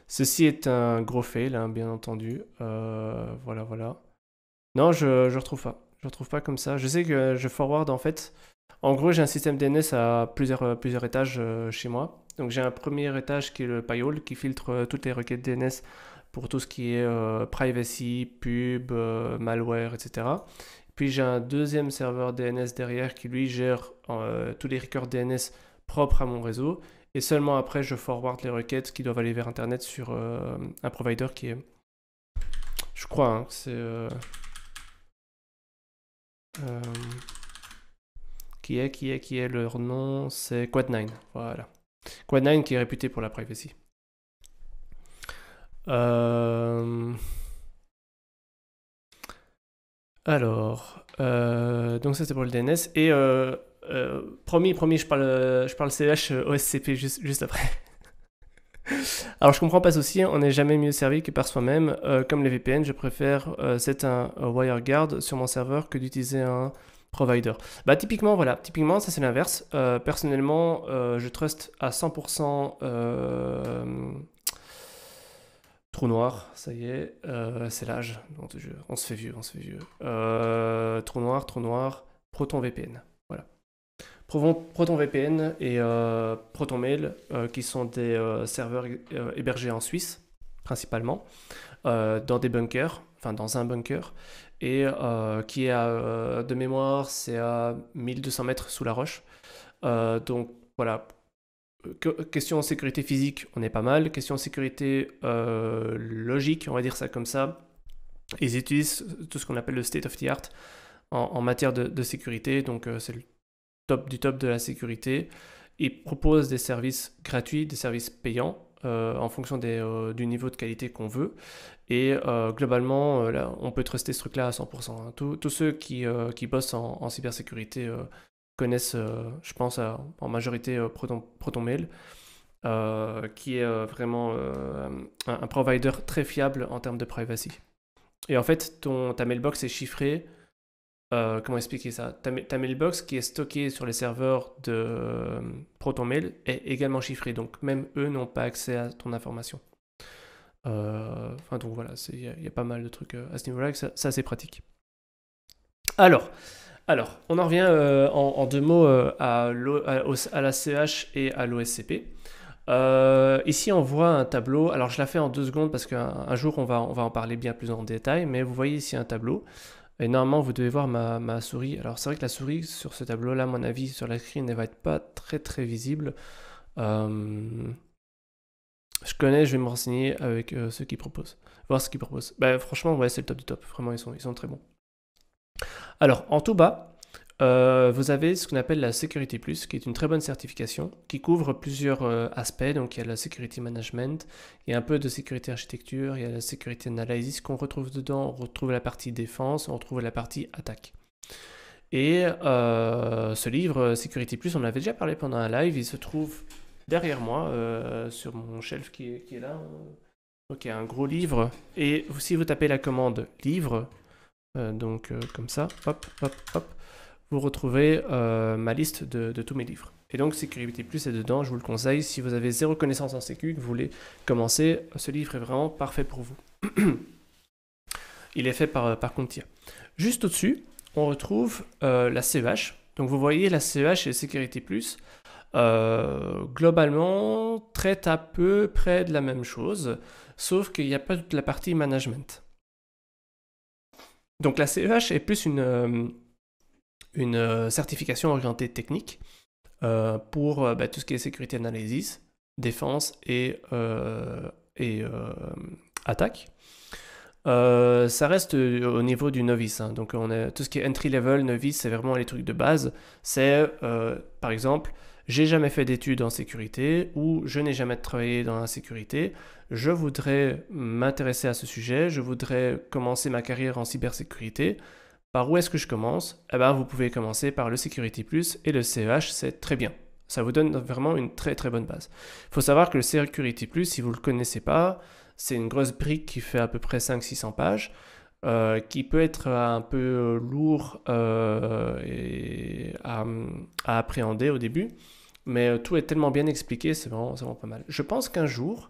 Ceci est un gros fail, hein, bien entendu. Voilà. Non, je retrouve pas. Je retrouve pas comme ça. Je sais que je forward en fait. En gros, j'ai un système DNS à plusieurs étages chez moi. Donc j'ai un premier étage qui est le Payol qui filtre toutes les requêtes DNS pour tout ce qui est privacy, pub, malware, etc. Puis j'ai un deuxième serveur DNS derrière qui lui gère tous les records DNS propres à mon réseau. Et seulement après, je forward les requêtes qui doivent aller vers Internet sur un provider qui est... Je crois hein, que c'est... qui est leur nom? C'est Quad9. Voilà. Quad9 qui est réputé pour la privacy. Alors, donc ça c'est pour le DNS. Et promis, je parle CH OSCP juste après. Alors je comprends pas ce souci, on n'est jamais mieux servi que par soi-même. Comme les VPN, je préfère c'est un WireGuard sur mon serveur que d'utiliser un provider. Bah typiquement, voilà, typiquement ça c'est l'inverse. Personnellement, je trust à 100% Trou noir, ça y est, c'est l'âge. On se fait vieux, on se fait vieux. Trou noir, Proton VPN. Voilà. Proton VPN et Proton Mail, qui sont des serveurs hébergés en Suisse, principalement, dans des bunkers, enfin dans un bunker, et qui est de mémoire, c'est à 1200 mètres sous la roche. Donc voilà. Question sécurité physique, on est pas mal. Question sécurité logique, on va dire ça comme ça. Ils utilisent tout ce qu'on appelle le state of the art en matière de sécurité. Donc c'est le top du top de la sécurité. Ils proposent des services gratuits, des services payants en fonction du niveau de qualité qu'on veut. Et globalement, là, on peut truster ce truc-là à 100%. Hein. Tous ceux qui bossent en cybersécurité connaissent, je pense, en majorité Proton Mail, qui est vraiment un provider très fiable en termes de privacy. Et en fait, ta mailbox est chiffrée. Comment expliquer ça? Ta mailbox qui est stockée sur les serveurs de Proton Mail est également chiffrée, donc même eux n'ont pas accès à ton information. Donc voilà, il y a pas mal de trucs à ce niveau-là, ça c'est pratique. Alors, on en revient en deux mots à la CH et à l'OSCP. Ici, on voit un tableau. Alors, je la fais en 2 secondes parce qu'un jour, on va en parler bien plus en détail. Mais vous voyez ici un tableau. Et normalement, vous devez voir ma souris. Alors, c'est vrai que la souris sur ce tableau-là, à mon avis, sur la screen, ne va être pas très très visible. Je vais me renseigner avec ceux qui proposent. Voir ce qu'ils proposent. Bah, franchement, ouais, c'est le top du top. Vraiment, ils sont très bons. Alors, en tout bas, vous avez ce qu'on appelle la Security Plus, qui est une très bonne certification, qui couvre plusieurs aspects. Donc, il y a la Security Management, il y a un peu de sécurité architecture, il y a la Security Analysis qu'on retrouve dedans, on retrouve la partie défense, on retrouve la partie attaque. Et ce livre, Security Plus, on en avait déjà parlé pendant un live, il se trouve derrière moi, sur mon shelf qui est là. Donc, il y a un gros livre. Et si vous tapez la commande livre, comme ça, hop, hop, hop, vous retrouvez ma liste de tous mes livres. Et donc Security Plus est dedans, je vous le conseille. Si vous avez zéro connaissance en sécu, que vous voulez commencer, ce livre est vraiment parfait pour vous. Il est fait par Contia. Juste au-dessus, on retrouve la CEH. Donc vous voyez la CEH et Security Plus, globalement, traitent à peu près de la même chose, sauf qu'il n'y a pas toute la partie management. Donc la CEH est plus une certification orientée technique pour tout ce qui est sécurité analysis, défense et attaque. Ça reste au niveau du novice. Hein. Donc on a tout ce qui est entry level, novice, c'est vraiment les trucs de base. C'est par exemple, j'ai jamais fait d'études en sécurité ou je n'ai jamais travaillé dans la sécurité. Je voudrais m'intéresser à ce sujet, je voudrais commencer ma carrière en cybersécurité. Par où est-ce que je commence? Eh ben, vous pouvez commencer par le Security Plus et le CEH, c'est très bien. Ça vous donne vraiment une très très bonne base. Il faut savoir que le Security Plus, si vous ne le connaissez pas, c'est une grosse brique qui fait à peu près 500-600 pages, qui peut être un peu lourd et à appréhender au début, mais tout est tellement bien expliqué, c'est vraiment pas mal. Je pense qu'un jour,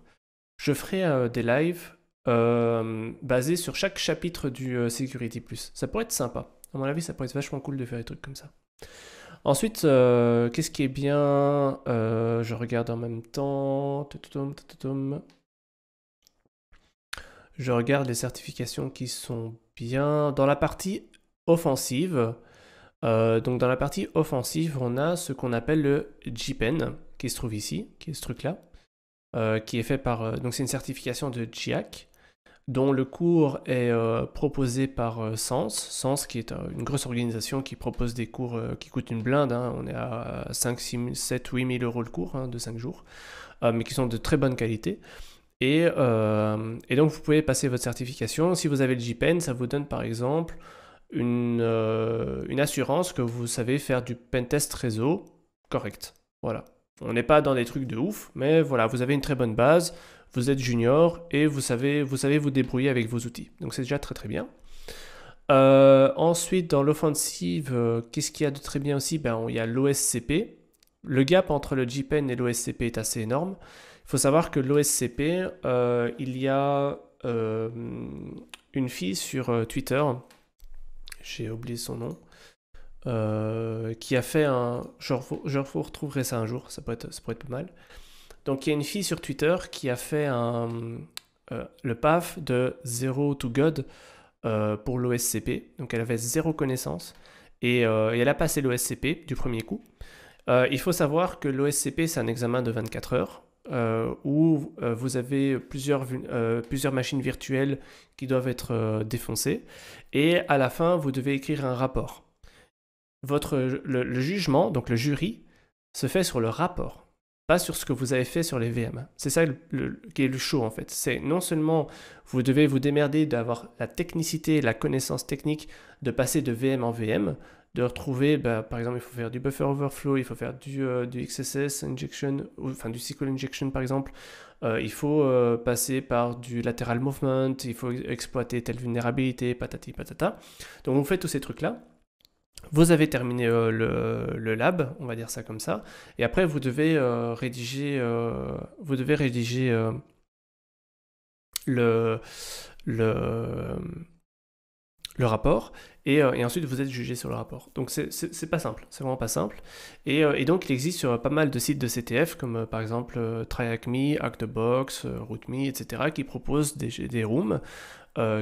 je ferai des lives basés sur chaque chapitre du Security Plus. Ça pourrait être sympa. À mon avis, ça pourrait être vachement cool de faire des trucs comme ça. Ensuite, qu'est-ce qui est bien? Je regarde en même temps. Je regarde les certifications qui sont bien. Dans la partie offensive, donc dans la partie offensive, on a ce qu'on appelle le GPEN, qui se trouve ici, qui est ce truc-là, qui est fait par... donc c'est une certification de GIAC. dont le cours est proposé par Sens. Sens qui est une grosse organisation qui propose des cours qui coûtent une blinde, hein. On est à 5, 6 000, 7, 8 000 euros le cours, hein, de 5 jours, mais qui sont de très bonne qualité. Et donc vous pouvez passer votre certification. Si vous avez le JPEN, ça vous donne par exemple une assurance que vous savez faire du pentest réseau correct. Voilà. On n'est pas dans des trucs de ouf, mais voilà, vous avez une très bonne base, vous êtes junior et vous savez vous débrouiller avec vos outils. Donc c'est déjà très très bien. Ensuite, dans l'offensive, qu'est-ce qu'il y a de très bien aussi? Ben, il y a l'OSCP. Le gap entre le JPEN et l'OSCP est assez énorme. Il faut savoir que l'OSCP, il y a une fille sur Twitter, j'ai oublié son nom, qui a fait un... Je vous retrouverai ça un jour, ça pourrait être pas mal. Donc il y a une fille sur Twitter qui a fait le PAF de Zero to God pour l'OSCP. Donc elle avait zéro connaissance et elle a passé l'OSCP du premier coup. Il faut savoir que l'OSCP c'est un examen de 24 heures où vous avez plusieurs machines virtuelles qui doivent être défoncées et à la fin vous devez écrire un rapport. Le jugement, donc le jury, se fait sur le rapport, pas sur ce que vous avez fait sur les VM. C'est ça qui est le show en fait. C'est non seulement vous devez vous démerder d'avoir la technicité, la connaissance technique de passer de VM en VM, de retrouver, par exemple, il faut faire du buffer overflow, il faut faire du XSS injection, enfin du SQL injection par exemple, il faut passer par du lateral movement, il faut exploiter telle vulnérabilité, patati patata. Donc vous faites tous ces trucs-là. Vous avez terminé le lab, on va dire ça comme ça, et après vous devez rédiger le, le rapport, et ensuite vous êtes jugé sur le rapport. Donc c'est pas simple, c'est vraiment pas simple. Et donc il existe sur pas mal de sites de CTF, comme par exemple TryHackMe, HackTheBox, RootMe, etc., qui proposent des rooms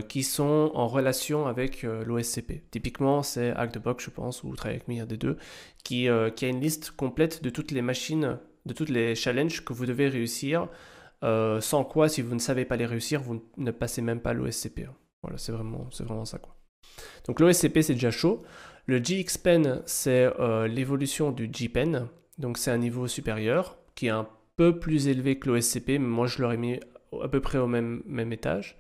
qui sont en relation avec l'OSCP. Typiquement, c'est HackTheBox, je pense, ou TryHackMe, un des deux, qui a une liste complète de toutes les machines, de toutes les challenges que vous devez réussir, sans quoi, si vous ne savez pas les réussir, vous ne passez même pas l'OSCP. Voilà, c'est vraiment ça, quoi. Donc l'OSCP, c'est déjà chaud. Le GXPen, c'est l'évolution du GPen, donc c'est un niveau supérieur, qui est un peu plus élevé que l'OSCP, mais moi je l'aurais mis à peu près au même étage.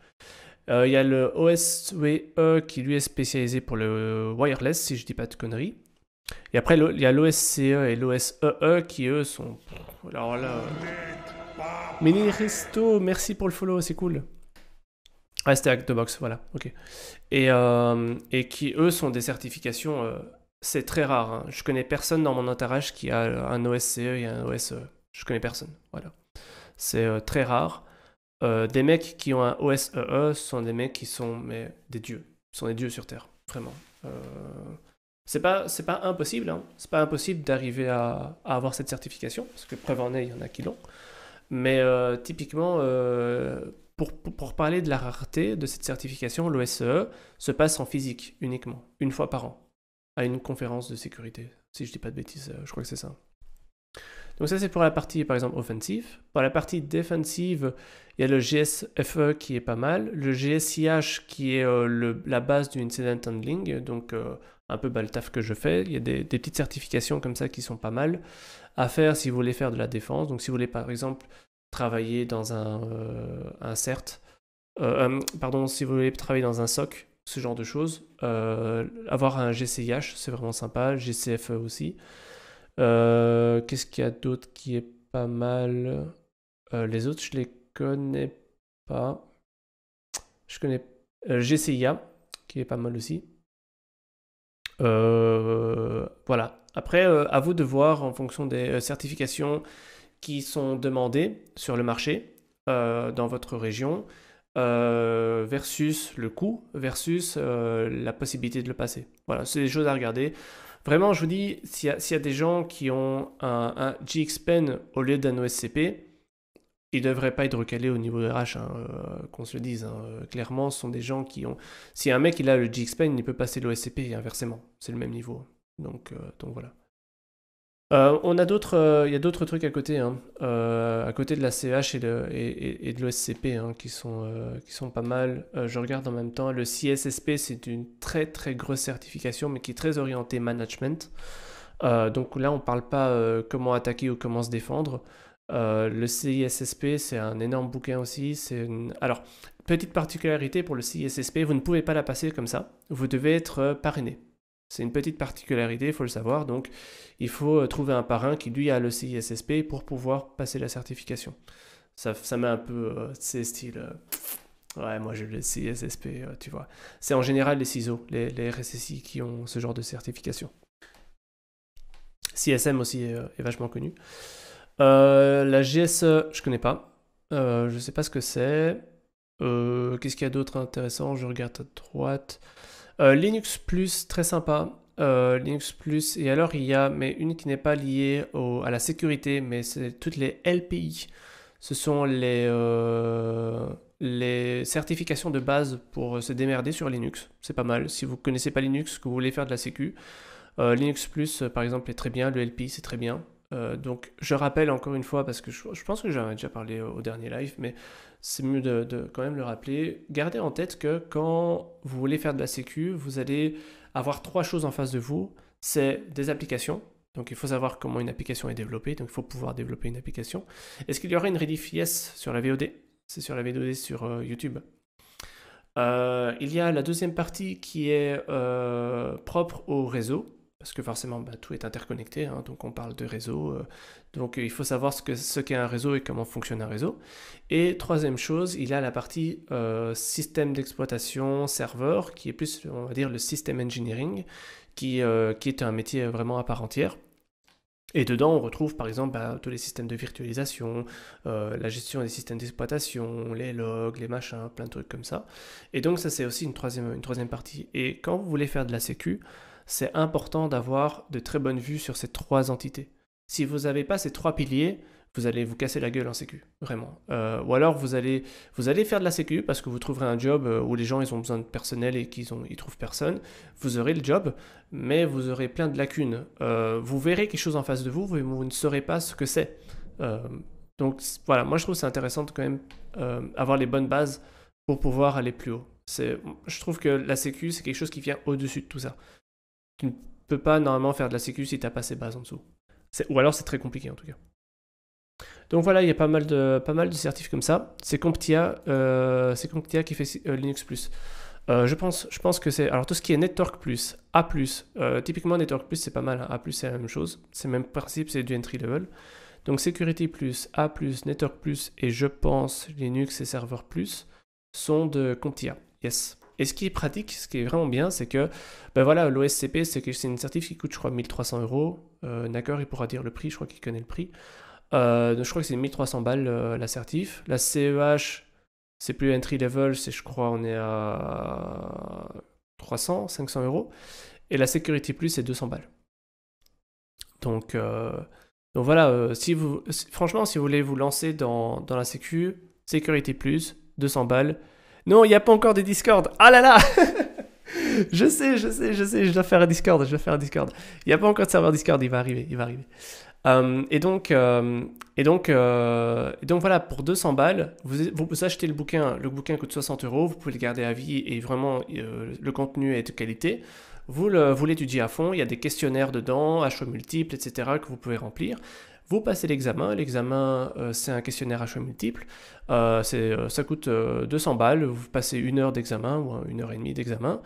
Il y a le OSWE qui lui est spécialisé pour le wireless, si je dis pas de conneries. Et après, il y a l'OSCE et l'OSEE qui, eux, sont... Alors là... Mini Risto, merci pour le follow, c'est cool. Ah, c'était HackTheBox, voilà, ok. Et qui, eux, sont des certifications... c'est très rare, hein. Je connais personne dans mon entourage qui a un OSCE et un OSE. Je connais personne, voilà. C'est très rare. Des mecs qui ont un OSEE sont des mecs qui sont des dieux. Ils sont des dieux sur Terre, vraiment. C'est pas impossible, hein. C'est pas impossible d'arriver à avoir cette certification, parce que preuve en est, il y en a qui l'ont. Mais typiquement, pour parler de la rareté de cette certification, l'OSEE se passe en physique uniquement, une fois par an, à une conférence de sécurité. Si je dis pas de bêtises, je crois que c'est ça. Donc ça c'est pour la partie par exemple offensive. Pour la partie défensive, il y a le GSFE qui est pas mal, le GSIH qui est la base du incident handling, donc un peu le taf que je fais. Il y a des petites certifications comme ça qui sont pas mal à faire si vous voulez faire de la défense. Donc si vous voulez par exemple travailler dans un CERT, si vous voulez travailler dans un SOC, ce genre de choses, avoir un GCIH c'est vraiment sympa, le GCFE aussi. Qu'est-ce qu'il y a d'autre qui est pas mal? Les autres, je les connais pas. Je connais GCIA, qui est pas mal aussi. Voilà. Après, à vous de voir en fonction des certifications qui sont demandées sur le marché dans votre région, versus le coût, versus la possibilité de le passer. Voilà, c'est des choses à regarder. Vraiment, je vous dis, s'il y a des gens qui ont un GXPen au lieu d'un OSCP, ils ne devraient pas être recalés au niveau RH, hein, qu'on se le dise. Hein. Clairement, ce sont des gens qui ont... Si un mec il a le GXPen, il peut passer l'OSCP et inversement. C'est le même niveau. Donc voilà. On a il y a d'autres trucs à côté, hein. À côté de la CEH et de l'OSCP, hein, qui sont pas mal. Je regarde en même temps. Le CSSP, c'est une très très grosse certification, mais qui est très orientée management. Donc là, on parle pas comment attaquer ou comment se défendre. Le CISSP, c'est un énorme bouquin aussi. Alors, petite particularité pour le CISSP, vous ne pouvez pas la passer comme ça. Vous devez être parrainé. C'est une petite particularité, il faut le savoir. Donc, il faut trouver un parrain qui, lui, a le CISSP pour pouvoir passer la certification. Ça met un peu, c'est style... ouais, moi j'ai le CISSP, tu vois. C'est en général les CISO, les RSSI qui ont ce genre de certification. CSM aussi est vachement connu. La GSE, je connais pas. Je sais pas ce que c'est. Qu'est-ce qu'il y a d'autre intéressant? Je regarde à droite. Linux Plus, très sympa. Linux Plus, et alors il y a mais une qui n'est pas liée à la sécurité, mais c'est toutes les LPI. Ce sont les certifications de base pour se démerder sur Linux. C'est pas mal. Si vous connaissez pas Linux, que vous voulez faire de la sécu, Linux Plus, par exemple, est très bien. Le LPI, c'est très bien. Donc, je rappelle encore une fois, parce que je pense que j'en ai déjà parlé au dernier live, mais c'est mieux de quand même le rappeler. Gardez en tête que quand vous voulez faire de la sécu, vous allez avoir trois choses en face de vous. C'est des applications. Donc, il faut savoir comment une application est développée. Donc, il faut pouvoir développer une application. Est-ce qu'il y aura une rediff? Yes sur la VOD? C'est sur la VOD sur YouTube. Il y a la deuxième partie qui est propre au réseau, parce que forcément bah, tout est interconnecté, hein, donc on parle de réseau, donc il faut savoir ce qu'est un réseau et comment fonctionne un réseau. Et troisième chose, il y a la partie système d'exploitation, serveur, qui est plus, on va dire, le system engineering, qui est un métier vraiment à part entière. Et dedans, on retrouve par exemple bah, tous les systèmes de virtualisation, la gestion des systèmes d'exploitation, les logs, les machins, plein de trucs comme ça. Et donc ça c'est aussi une troisième partie. Et quand vous voulez faire de la sécu, c'est important d'avoir de très bonnes vues sur ces trois entités. Si vous n'avez pas ces trois piliers, vous allez vous casser la gueule en sécu, vraiment. Ou alors vous allez faire de la sécu parce que vous trouverez un job où les gens ils ont besoin de personnel et ils trouvent personne. Vous aurez le job, mais vous aurez plein de lacunes. Vous verrez quelque chose en face de vous, mais vous ne saurez pas ce que c'est. Euh, donc voilà, moi je trouve que c'est intéressant de quand même avoir les bonnes bases pour pouvoir aller plus haut. Je trouve que la sécu, c'est quelque chose qui vient au-dessus de tout ça. Tu ne peux pas normalement faire de la sécu si tu n'as pas ces bases en dessous. Ou alors c'est très compliqué en tout cas. Donc voilà, il y a pas mal de certifs comme ça. C'est CompTIA qui fait Linux Plus. Je pense que c'est. Alors, tout ce qui est Network Plus, A, typiquement Network Plus, c'est pas mal. Hein. A, c'est la même chose. C'est le même principe, c'est du entry level. Donc, Security Plus, A, Network Plus et je pense Linux et Server Plus sont de CompTIA. Yes. Et ce qui est pratique, ce qui est vraiment bien, c'est que ben voilà, l'OSCP, c'est une certif qui coûte, je crois, 1300 euros. Naker, il pourra dire le prix, je crois qu'il connaît le prix. Je crois que c'est 1300 balles la certif. La CEH, c'est plus entry level, je crois, on est à 300, 500 euros. Et la Security Plus, c'est 200 balles. Donc, voilà, franchement, si vous voulez vous lancer dans la Sécu, Security Plus, 200 balles. Non, il n'y a pas encore des Discord. Ah là là je sais, je dois faire un Discord, Il n'y a pas encore de serveur Discord, il va arriver. Et donc voilà, pour 200 balles, vous achetez le bouquin coûte 60 euros, vous pouvez le garder à vie et vraiment le contenu est de qualité. Vous l'étudiez à fond, il y a des questionnaires dedans, à choix multiples, etc. que vous pouvez remplir. Vous passez l'examen, c'est un questionnaire à choix multiples, ça coûte 200 balles, vous passez une heure d'examen ou une heure et demie d'examen.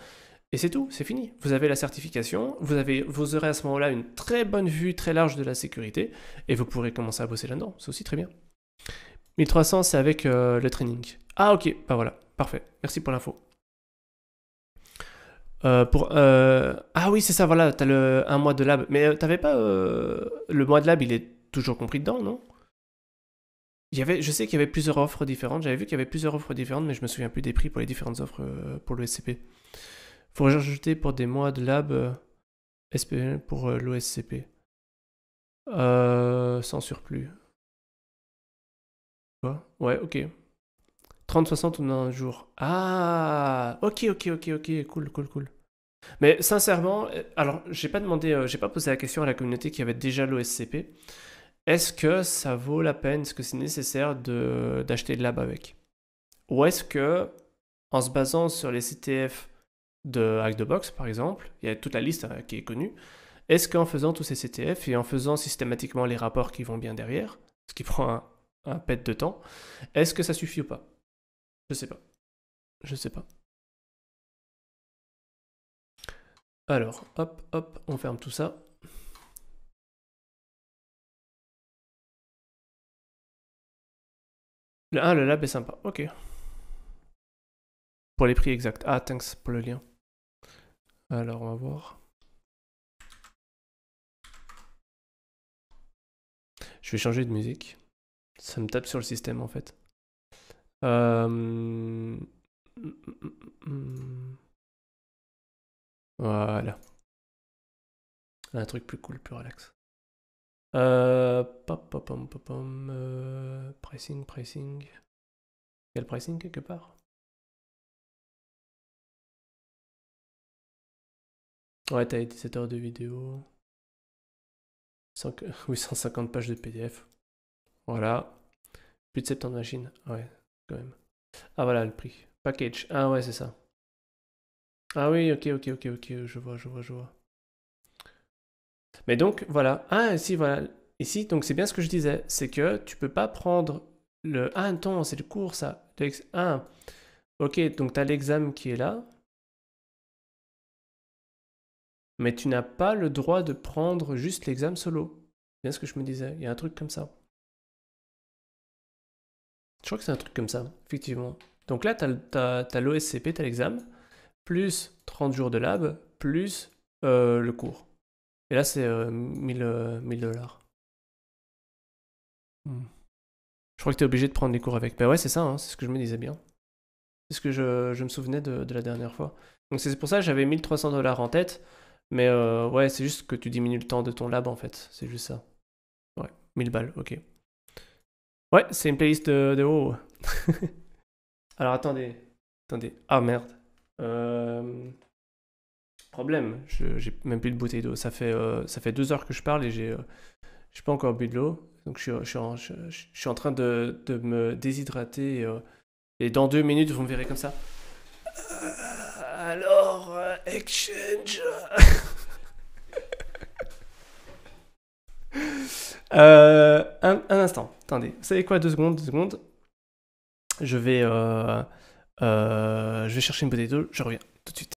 Et c'est tout, c'est fini. Vous avez la certification, vous aurez à ce moment-là une très bonne vue, très large de la sécurité, et vous pourrez commencer à bosser là-dedans. C'est aussi très bien. 1300, c'est avec le training. Ah ok, bah voilà, parfait. Merci pour l'info. Ah oui, c'est ça, voilà, t'as un mois de lab. Mais t'avais pas... le mois de lab, il est toujours compris dedans, non? Je sais qu'il y avait plusieurs offres différentes. J'avais vu qu'il y avait plusieurs offres différentes, mais je me souviens plus des prix pour les différentes offres pour le SCP. Faut rajouter pour des mois de lab SPL pour l'OSCP. Sans surplus. Quoi? Ouais, ok. 30-60 ou un jour. Ah, ok, cool. Mais sincèrement, alors j'ai pas demandé, j'ai pas posé la question à la communauté qui avait déjà l'OSCP. Est-ce que ça vaut la peine, est-ce que c'est nécessaire d'acheter de lab avec? Ou est-ce que, en se basant sur les CTF de Hack the Box par exemple, il y a toute la liste qui est connue, est-ce qu'en faisant tous ces CTF et en faisant systématiquement les rapports qui vont bien derrière, ce qui prend un pet de temps, est-ce que ça suffit ou pas? Je sais pas. Je sais pas. Alors, hop, hop, on ferme tout ça. Le lab est sympa, ok. Pour les prix exacts. Ah, thanks pour le lien. Alors, on va voir. Je vais changer de musique. Ça me tape sur le système en fait. Voilà. Un truc plus cool, plus relax. Pricing, pricing. Il y a le pricing quelque part? Ouais, t'as 17 heures de vidéo. 850 pages de PDF. Voilà. Plus de 70 machines. Ouais, quand même. Ah voilà le prix. Package. Ah ouais, c'est ça. Ah oui, ok, ok, ok, ok. Je vois, je vois, je vois. Mais donc, voilà. Ah, si, voilà. Ici, donc c'est bien ce que je disais. C'est que tu peux pas prendre le... Ah, attends, c'est le cours, ça. Ah, ok, donc tu as l'examen qui est là. Mais tu n'as pas le droit de prendre juste l'examen solo. C'est bien ce que je me disais. Il y a un truc comme ça. Je crois que c'est un truc comme ça, effectivement. Donc là, tu as l'OSCP, tu as l'examen, plus 30 jours de lab, plus le cours. Et là, c'est 1000 $. Je crois que tu es obligé de prendre les cours avec. Bah ouais, c'est ça, hein, c'est ce que je me disais bien. C'est ce que je me souvenais de la dernière fois. Donc c'est pour ça que j'avais 1300 $ en tête. Mais ouais, c'est juste que tu diminues le temps de ton lab en fait. C'est juste ça. Ouais, 1000 balles, ok. Ouais, c'est une playlist de haut. Alors attendez. Attendez. Ah merde. Problème. J'ai même plus de bouteille d'eau. Ça fait 2 heures que je parle et j'ai pas encore bu de l'eau. Donc je suis en train de me déshydrater. Et dans 2 minutes, vous me verrez comme ça. Alors, exchange. Un instant, attendez. Vous savez quoi, 2 secondes, 2 secondes. Je vais chercher une bouteille d'eau, je reviens tout de suite.